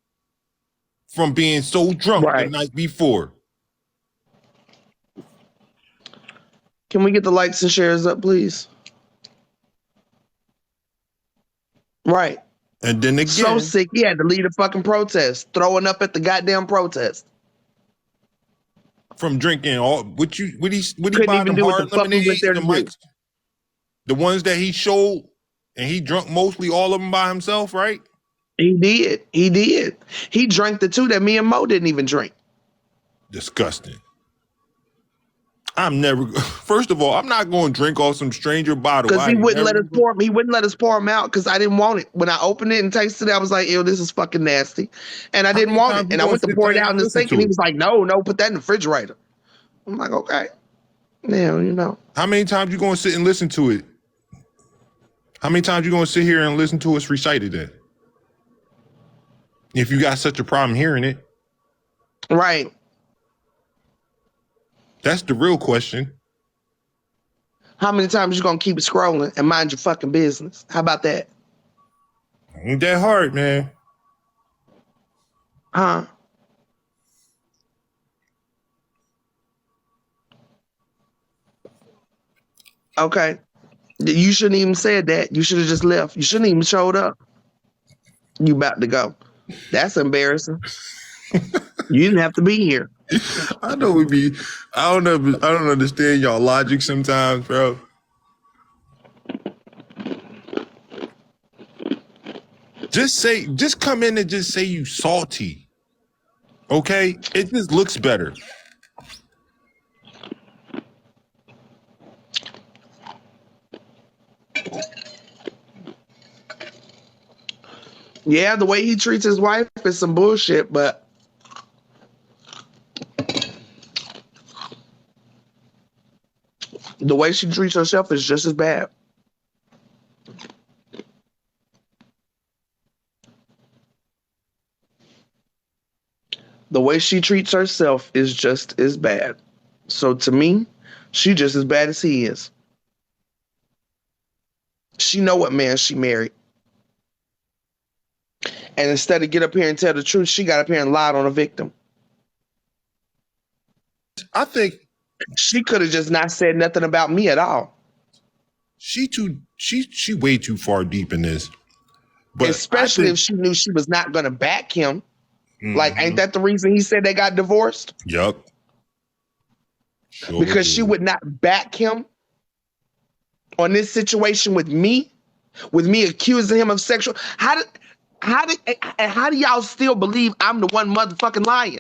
Speaker 3: from being so drunk the night before.
Speaker 2: Can we get the likes and shares up, please? Right.
Speaker 3: And then again,
Speaker 2: so sick he had to lead a fucking protest, throwing up at the goddamn protest
Speaker 3: from drinking all what he
Speaker 2: couldn't
Speaker 3: buy
Speaker 2: even
Speaker 3: them
Speaker 2: do what
Speaker 3: hard
Speaker 2: the fuck we went there to do.
Speaker 3: The ones that he showed, and he drunk mostly all of them by himself, right?
Speaker 2: He did. He drank the two that me and Mo didn't even drink.
Speaker 3: Disgusting. First of all, I'm not going to drink off some stranger bottle.
Speaker 2: Because he wouldn't let us pour him. He wouldn't let us pour him out because I didn't want it. When I opened it and tasted it, I was like, ew, this is fucking nasty. And I didn't want it. And I went to pour it out in the sink and he was like, no, put that in the refrigerator. I'm like, okay. Now, you know.
Speaker 3: How many times you going to sit and listen to it? How many times you going to sit here and listen to us recite it then? If you got such a problem hearing it.
Speaker 2: Right.
Speaker 3: That's the real question.
Speaker 2: How many times you gonna keep scrolling and mind your fucking business? How about that?
Speaker 3: Ain't that hard, man.
Speaker 2: Huh? Okay. You shouldn't even said that. You should have just left. You shouldn't even showed up. You about to go. That's embarrassing. You didn't have to be here.
Speaker 3: I know I don't understand y'all logic sometimes, bro. Just come in and just say you salty. Okay? It just looks better.
Speaker 2: Yeah, the way he treats his wife is some bullshit, but the way she treats herself is just as bad. The way she treats herself is just as bad. So to me, she just as bad as he is. She know what man she married. And instead of get up here and tell the truth, she got up here and lied on a victim.
Speaker 3: I think
Speaker 2: she could have just not said nothing about me at all.
Speaker 3: She way too far deep in this. But
Speaker 2: especially if she knew she was not going to back him. Mm-hmm. Like, ain't that the reason he said they got divorced?
Speaker 3: Yep.
Speaker 2: Sure because she would not back him on this situation with me accusing him of sexual. How do y'all still believe I'm the one motherfucking lying?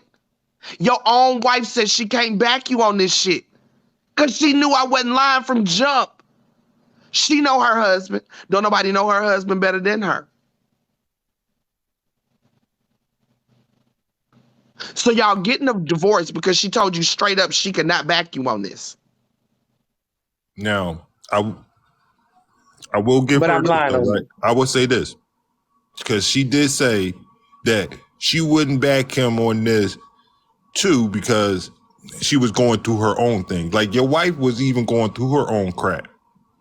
Speaker 2: Your own wife said she can't back you on this shit because she knew I wasn't lying from jump. She know her husband. Don't nobody know her husband better than her. So y'all getting a divorce because she told you straight up she could not back you on this.
Speaker 3: Now, I will give
Speaker 2: but
Speaker 3: her
Speaker 2: I'm lying on
Speaker 3: right? I will say this because she did say that she wouldn't back him on this too because she was going through her own thing. Like your wife was even going through her own crap.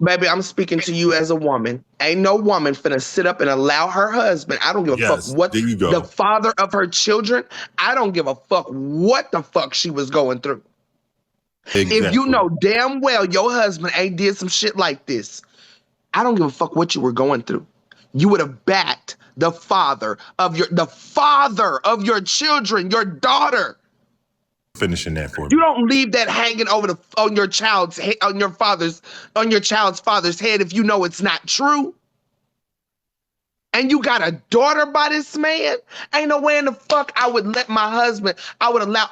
Speaker 2: Baby, I'm speaking to you as a woman. Ain't no woman finna sit up and allow her husband. I don't give a fuck
Speaker 3: Yes,
Speaker 2: what
Speaker 3: there you go.
Speaker 2: the father of her children. I don't give a fuck what the fuck she was going through.
Speaker 3: Exactly.
Speaker 2: If you know damn well your husband ain't did some shit like this, I don't give a fuck what you were going through. You would have backed the father of your children, your daughter.
Speaker 3: Finishing that for me.
Speaker 2: You don't leave that hanging over on your child's father's head if you know it's not true. And you got a daughter by this man. Ain't no way in the fuck I would let my husband. I would allow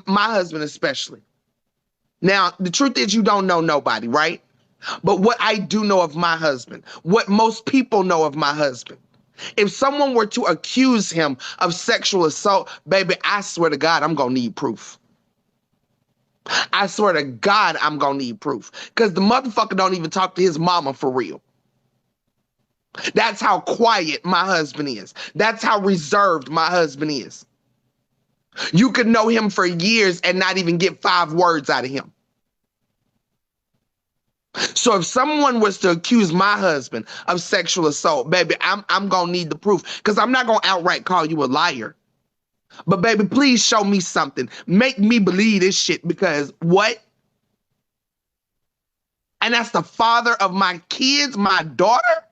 Speaker 2: my husband especially. Now the truth is you don't know nobody, right? But what I do know of my husband, what most people know of my husband, if someone were to accuse him of sexual assault, baby, I swear to God, I'm gonna need proof. I swear to God, I'm gonna need proof. Because the motherfucker don't even talk to his mama for real. That's how quiet my husband is. That's how reserved my husband is. You could know him for years and not even get 5 words out of him. So if someone was to accuse my husband of sexual assault, baby, I'm gonna need the proof. Because I'm not gonna outright call you a liar. But baby, please show me something. Make me believe this shit, because what? And that's the father of my kids, my daughter?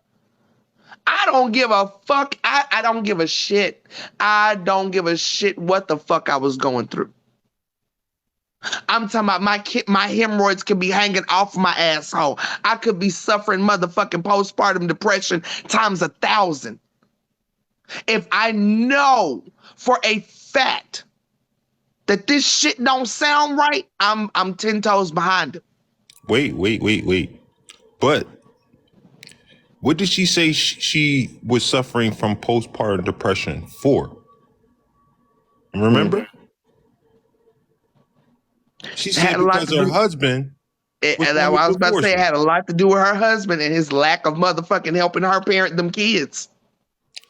Speaker 2: I don't give a fuck. I don't give a shit. I don't give a shit what the fuck I was going through. I'm talking about my hemorrhoids could be hanging off my asshole. I could be suffering motherfucking postpartum depression times 1,000. If I know for a fact that this shit don't sound right, I'm 10 toes behind it.
Speaker 3: Wait. But what did she say she was suffering from postpartum depression for? Remember? She said because her husband was
Speaker 2: and I was about to say it had a lot to do with her husband and his lack of motherfucking helping her parent them kids.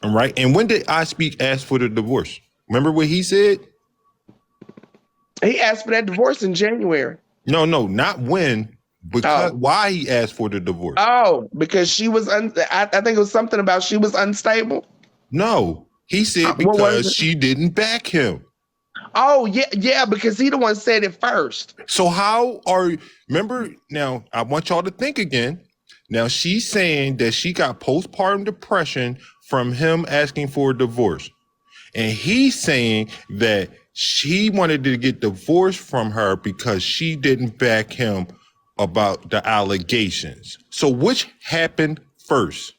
Speaker 3: Right. And when did I Speak ask for the divorce? Remember what he said?
Speaker 2: He asked for that divorce in January.
Speaker 3: No, not when. Because why he asked for the divorce?
Speaker 2: Oh, because she was I think it was something about she was unstable.
Speaker 3: No, he said because she didn't back him.
Speaker 2: Oh, yeah, because he the one said it first.
Speaker 3: So remember, now I want y'all to think again. Now she's saying that she got postpartum depression from him asking for a divorce. And he's saying that she wanted to get divorced from her because she didn't back him about the allegations. So which happened first?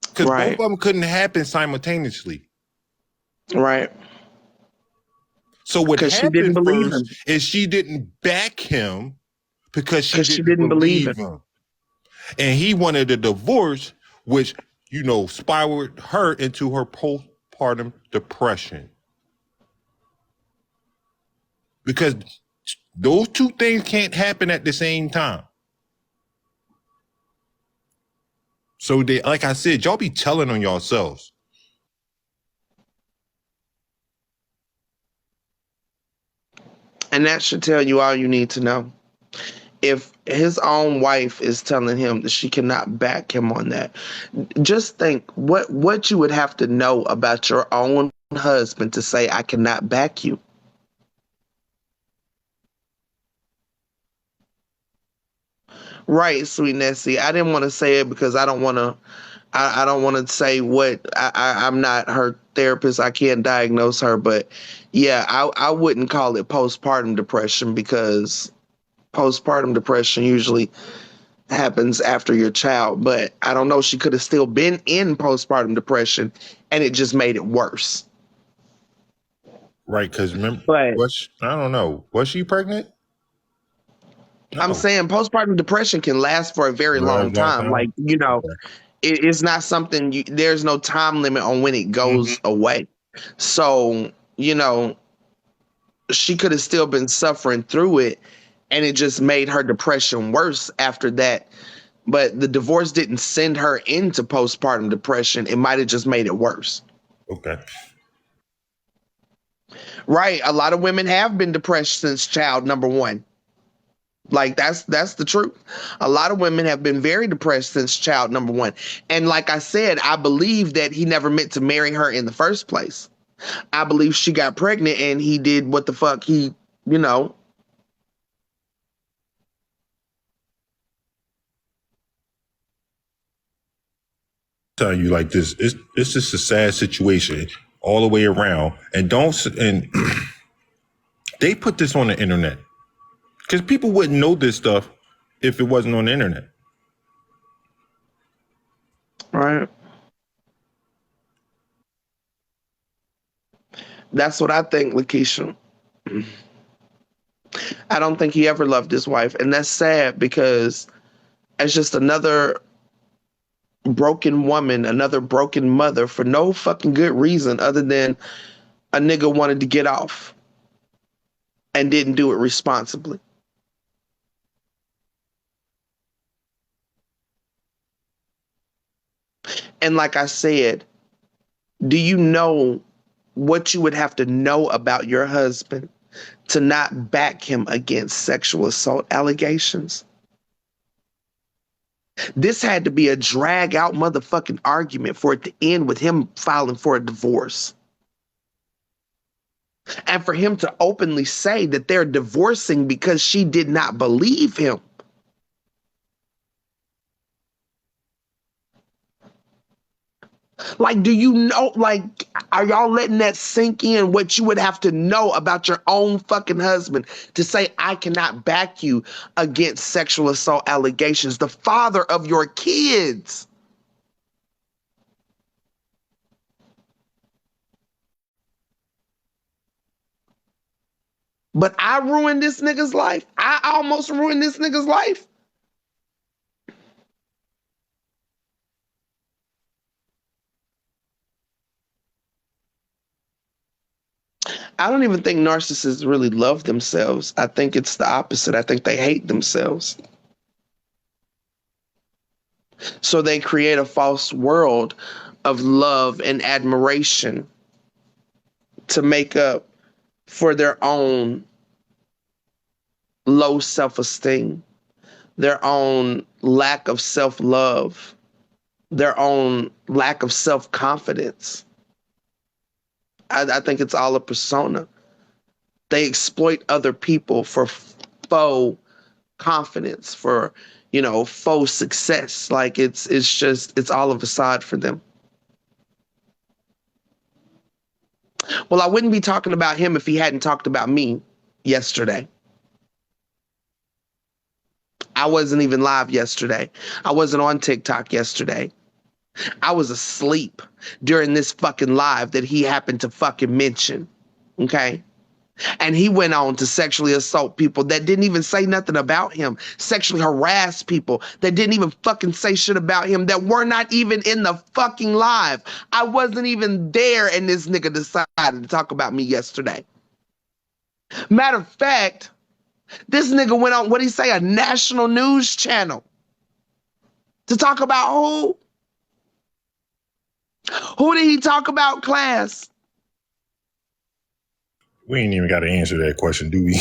Speaker 3: Because both of them couldn't happen simultaneously.
Speaker 2: Right.
Speaker 3: So what happened first is she didn't back him because she didn't believe him. And he wanted a divorce, which, spiraled her into her postpartum depression. Because those two things can't happen at the same time. So like I said, y'all be telling on yourselves.
Speaker 2: And that should tell you all you need to know. If his own wife is telling him that she cannot back him on that, just think what you would have to know about your own husband to say, I cannot back you. Right, sweet Nessie. I didn't want to say it because I don't want to say what I'm not her therapist. I can't diagnose her, but yeah, I wouldn't call it postpartum depression because postpartum depression usually happens after your child. But I don't know. She could have still been in postpartum depression and it just made it worse.
Speaker 3: Right, because remember, I don't know. Was she pregnant?
Speaker 2: No. I'm saying postpartum depression can last for a very long time. Like, it's not something, there's no time limit on when it goes away. So, she could have still been suffering through it and it just made her depression worse after that. But the divorce didn't send her into postpartum depression. It might have just made it worse.
Speaker 3: Okay.
Speaker 2: Right. A lot of women have been depressed since child number one. Like that's the truth. A lot of women have been very depressed since child number one. And like I said, I believe that he never meant to marry her in the first place. I believe she got pregnant and he did what the fuck he, you know.
Speaker 3: Telling you like this, it's just a sad situation all the way around. And they put this on the internet because people wouldn't know this stuff if it wasn't on the internet.
Speaker 2: Right. That's what I think, Lakeisha. I don't think he ever loved his wife. And that's sad because it's just another broken woman, another broken mother for no fucking good reason other than a nigga wanted to get off and didn't do it responsibly. And like I said, do you know what you would have to know about your husband to not back him against sexual assault allegations? This had to be a drag out motherfucking argument for it to end with him filing for a divorce. And for him to openly say that they're divorcing because she did not believe him. Like, do you know, like, are y'all letting that sink in what you would have to know about your own fucking husband to say, I cannot back you against sexual assault allegations, the father of your kids? But I ruined this nigga's life. I almost ruined this nigga's life. I don't even think narcissists really love themselves. I think it's the opposite. I think they hate themselves. So they create a false world of love and admiration to make up for their own low self-esteem, their own lack of self-love, their own lack of self-confidence. I think it's all a persona. They exploit other people for faux confidence, for, you know, faux success. Like it's all a facade for them. Well, I wouldn't be talking about him if he hadn't talked about me yesterday. I wasn't even live yesterday. I wasn't on TikTok yesterday. I was asleep during this fucking live that he happened to fucking mention. Okay? And he went on to sexually assault people that didn't even say nothing about him, sexually harass people that didn't even fucking say shit about him, that were not even in the fucking live. I wasn't even there, and this nigga decided to talk about me yesterday. Matter of fact, this nigga went on, what'd he say, a national news channel to talk about who? Who did he talk about, class?
Speaker 3: We ain't even got to answer that question, do we?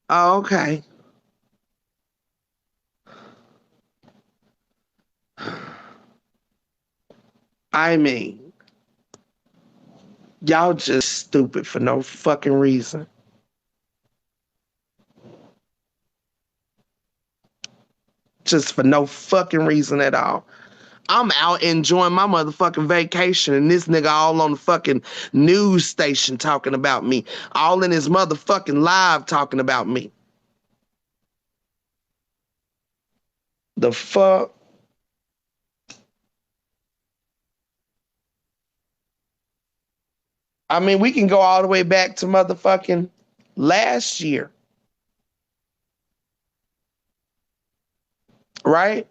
Speaker 2: Oh, okay. I mean, y'all just stupid for no fucking reason. Just for no fucking reason at all. I'm out enjoying my motherfucking vacation, and this nigga all on the fucking news station talking about me. All in his motherfucking live talking about me. The fuck? I mean, we can go all the way back to motherfucking last year. Right?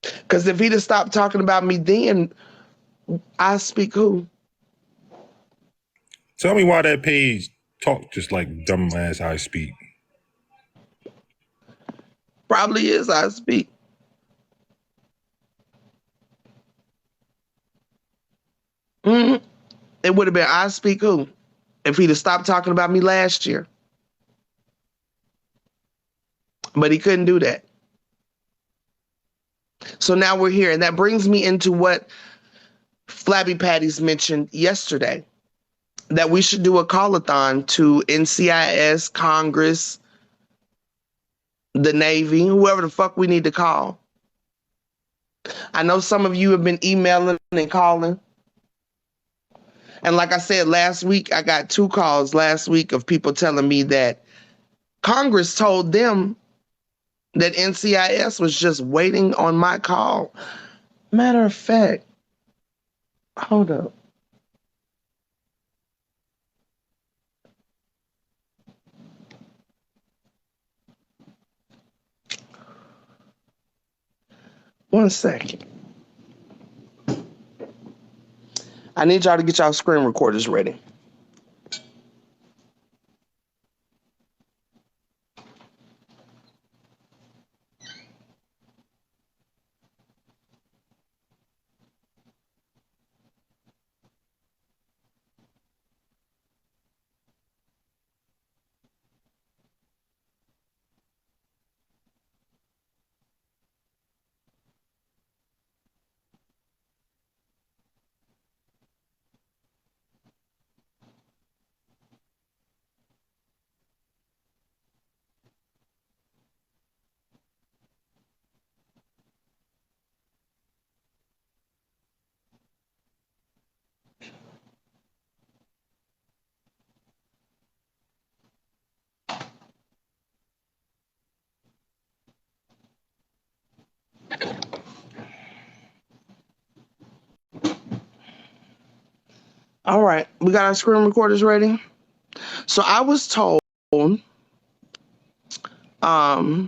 Speaker 2: Because if he'd have stopped talking about me then, I speak who?
Speaker 3: Tell me why that page talk just like dumb as I speak.
Speaker 2: Probably is I speak. Mm-hmm. It would have been I speak who? If he'd have stopped talking about me last year. But he couldn't do that. So now we're here. And that brings me into what Flabby Patties mentioned yesterday, that we should do a call-a-thon to NCIS, Congress, the Navy, whoever the fuck we need to call. I know some of you have been emailing and calling. And like I said last week, I got 2 calls last week of people telling me that Congress told them that NCIS was just waiting on my call. Matter of fact, hold up. One second. I need y'all to get y'all screen recorders ready. All right, we got our screen recorders ready. So I was told, well, I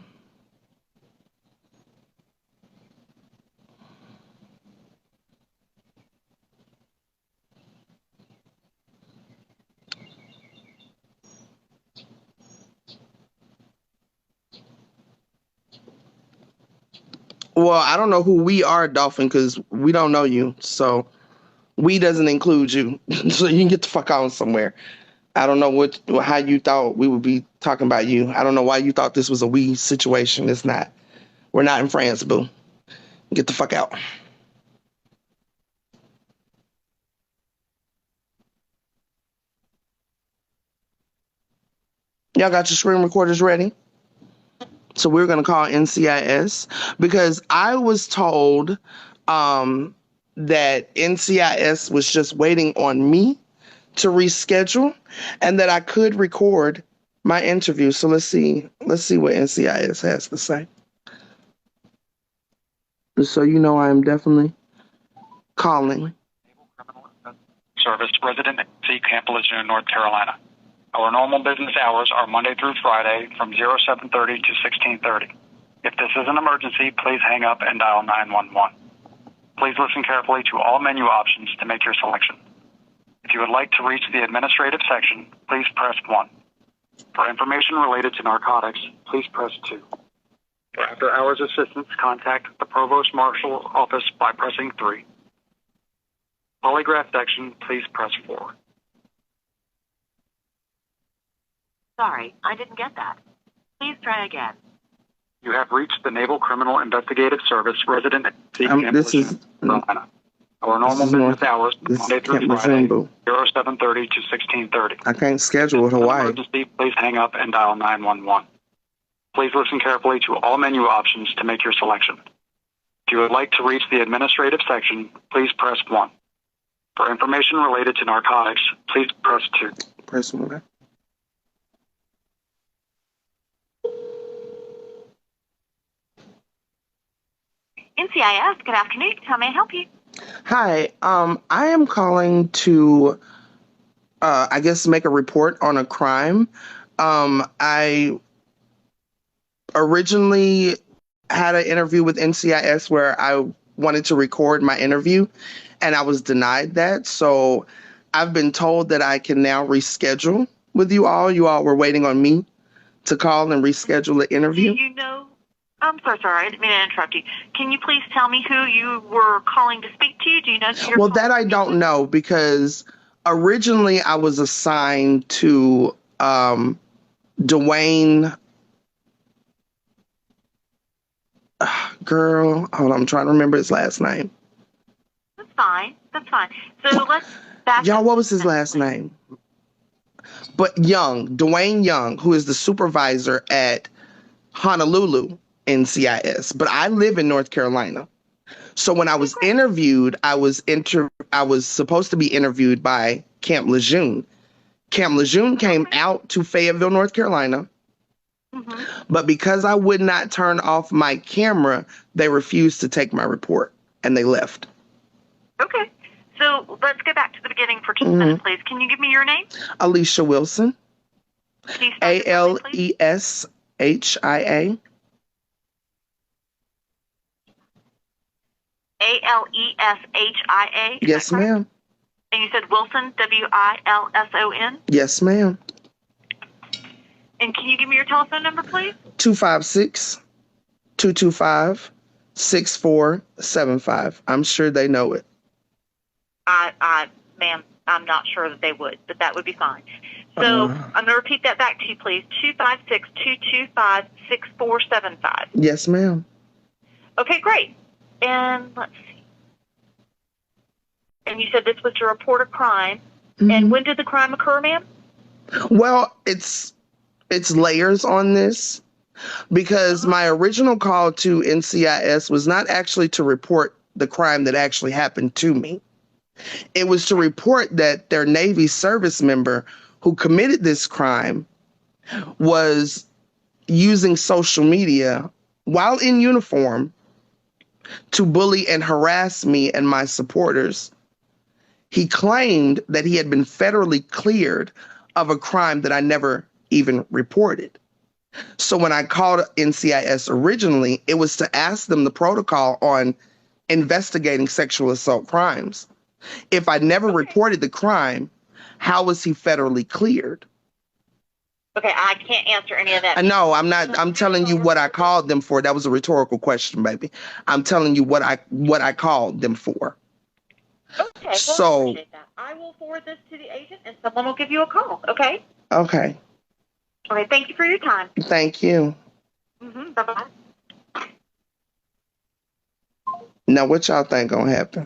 Speaker 2: don't know who we are, Dolphin, because we don't know you. So we doesn't include you. So you can get the fuck on somewhere. I don't know how you thought we would be talking about you. I don't know why you thought this was a we situation. It's not. We're not in France, boo. Get the fuck out. Y'all got your screen recorders ready? So we're going to call NCIS because I was told that NCIS was just waiting on me to reschedule and that I could record my interview. So let's see what NCIS has to say. So you know I am definitely calling.
Speaker 5: Service resident C Camp Lejeune, North Carolina. Our normal business hours are Monday through Friday from 07:30 to 16:30. If this is an emergency, please hang up and dial 911. Please listen carefully to all menu options to make your selection. If you would like to reach the administrative section, please press 1. For information related to narcotics, please press 2. For after-hours assistance, contact the Provost Marshal office by pressing 3. Polygraph section, please press 4.
Speaker 6: Sorry, I didn't get that. Please try again.
Speaker 5: You have reached the Naval Criminal Investigative Service resident C Camp Lejeune, Carolina. Our normal business hours, Monday through Friday, 07:30 to 16:30.
Speaker 2: I can't schedule with Hawaii.
Speaker 5: Emergency, please hang up and dial 911. Please listen carefully to all menu options to make your selection. If you would like to reach the administrative section, please press 1. For information related to narcotics, please press 2.
Speaker 2: Press 1.
Speaker 6: NCIS, good afternoon. How may I help you?
Speaker 2: Hi, I am calling to, I guess, make a report on a crime. I originally had an interview with NCIS where I wanted to record my interview, and I was denied that. So I've been told that I can now reschedule with you all? You all were waiting on me to call and reschedule the interview?
Speaker 6: Do you know? I'm so sorry. I didn't mean to interrupt you. Can you please tell me who you were calling to speak to? Do you know who you're
Speaker 2: Well,
Speaker 6: calling
Speaker 2: that I
Speaker 6: to speak
Speaker 2: don't
Speaker 6: to?
Speaker 2: know because originally I was assigned to Dwayne. Girl, hold on, I'm trying to remember his last name.
Speaker 6: That's fine. That's fine. So let's back
Speaker 2: Y'all,
Speaker 6: up
Speaker 2: what
Speaker 6: to
Speaker 2: was his
Speaker 6: the
Speaker 2: last
Speaker 6: please.
Speaker 2: name? But Dwayne Young, who is the supervisor at Honolulu NCIS. But I live in North Carolina. So when I was interviewed, I was supposed to be interviewed by Camp Lejeune. Camp Lejeune came out to Fayetteville, North Carolina.
Speaker 6: Mm-hmm.
Speaker 2: But because I would not turn off my camera, they refused to take my report and they left.
Speaker 6: Okay. So let's go back to the beginning for just a minute, please. Can you give me your name?
Speaker 2: Alicia Wilson.
Speaker 6: Can you spell your first name, please?
Speaker 2: ALESHIA.
Speaker 6: ALESHIA.
Speaker 2: Yes, ma'am.
Speaker 6: And you said Wilson, WILSON.
Speaker 2: Yes, ma'am.
Speaker 6: And can you give me your telephone number, please?
Speaker 2: 256-225-6475. I'm sure they know it.
Speaker 6: Ma'am, I'm not sure that they would, but that would be fine. So I'm going to repeat that back to you, please. 256-225-6475.
Speaker 2: Yes, ma'am.
Speaker 6: Okay, great. And let's see. And you said this was your report of crime.
Speaker 2: Mm-hmm.
Speaker 6: And when did the crime occur, ma'am?
Speaker 2: Well, it's layers on this because my original call to NCIS was not actually to report the crime that actually happened to me. It was to report that their Navy service member who committed this crime was using social media while in uniform to bully and harass me and my supporters. He claimed that he had been federally cleared of a crime that I never even reported. So when I called NCIS originally, it was to ask them the protocol on investigating sexual assault crimes. If I never reported the crime, how was he federally cleared?
Speaker 6: Okay, I can't answer any of that.
Speaker 2: No, I'm not. I'm telling you what I called them for. That was a rhetorical question, baby. I'm telling you what I called them for.
Speaker 6: Okay, well,
Speaker 2: So,
Speaker 6: I appreciate that. I will forward this to the agent, and someone will give you a call. Okay.
Speaker 2: Okay.
Speaker 6: Okay. Thank you for your time.
Speaker 2: Thank you.
Speaker 6: Mm-hmm. Bye-bye.
Speaker 2: Now, what y'all think gonna happen?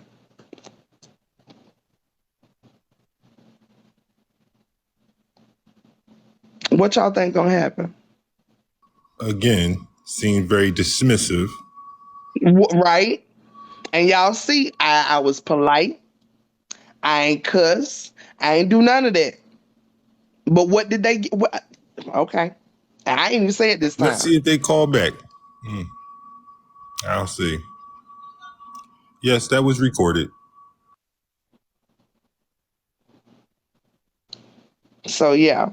Speaker 2: What y'all think gonna happen?
Speaker 3: Again, seemed very dismissive.
Speaker 2: Right? And y'all see, I was polite. I ain't cuss. I ain't do none of that. But what did they get? Okay. I ain't even say it this time.
Speaker 3: Let's see if they call back. I'll see. Yes, that was recorded.
Speaker 2: So, yeah.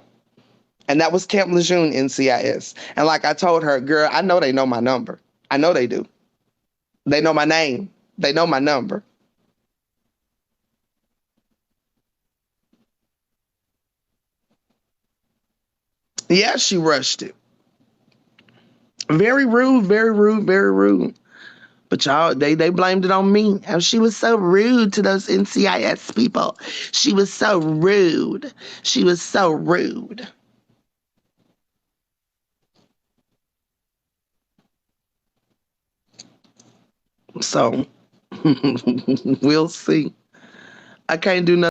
Speaker 2: And that was Camp Lejeune NCIS. And like I told her, girl, I know they know my number. I know they do. They know my name. They know my number. Yeah, she rushed it. Very rude, very rude, very rude. But y'all, they blamed it on me. How she was so rude to those NCIS people. She was so rude. She was so rude. So, we'll see. I can't do nothing.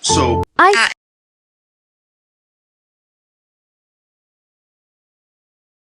Speaker 1: So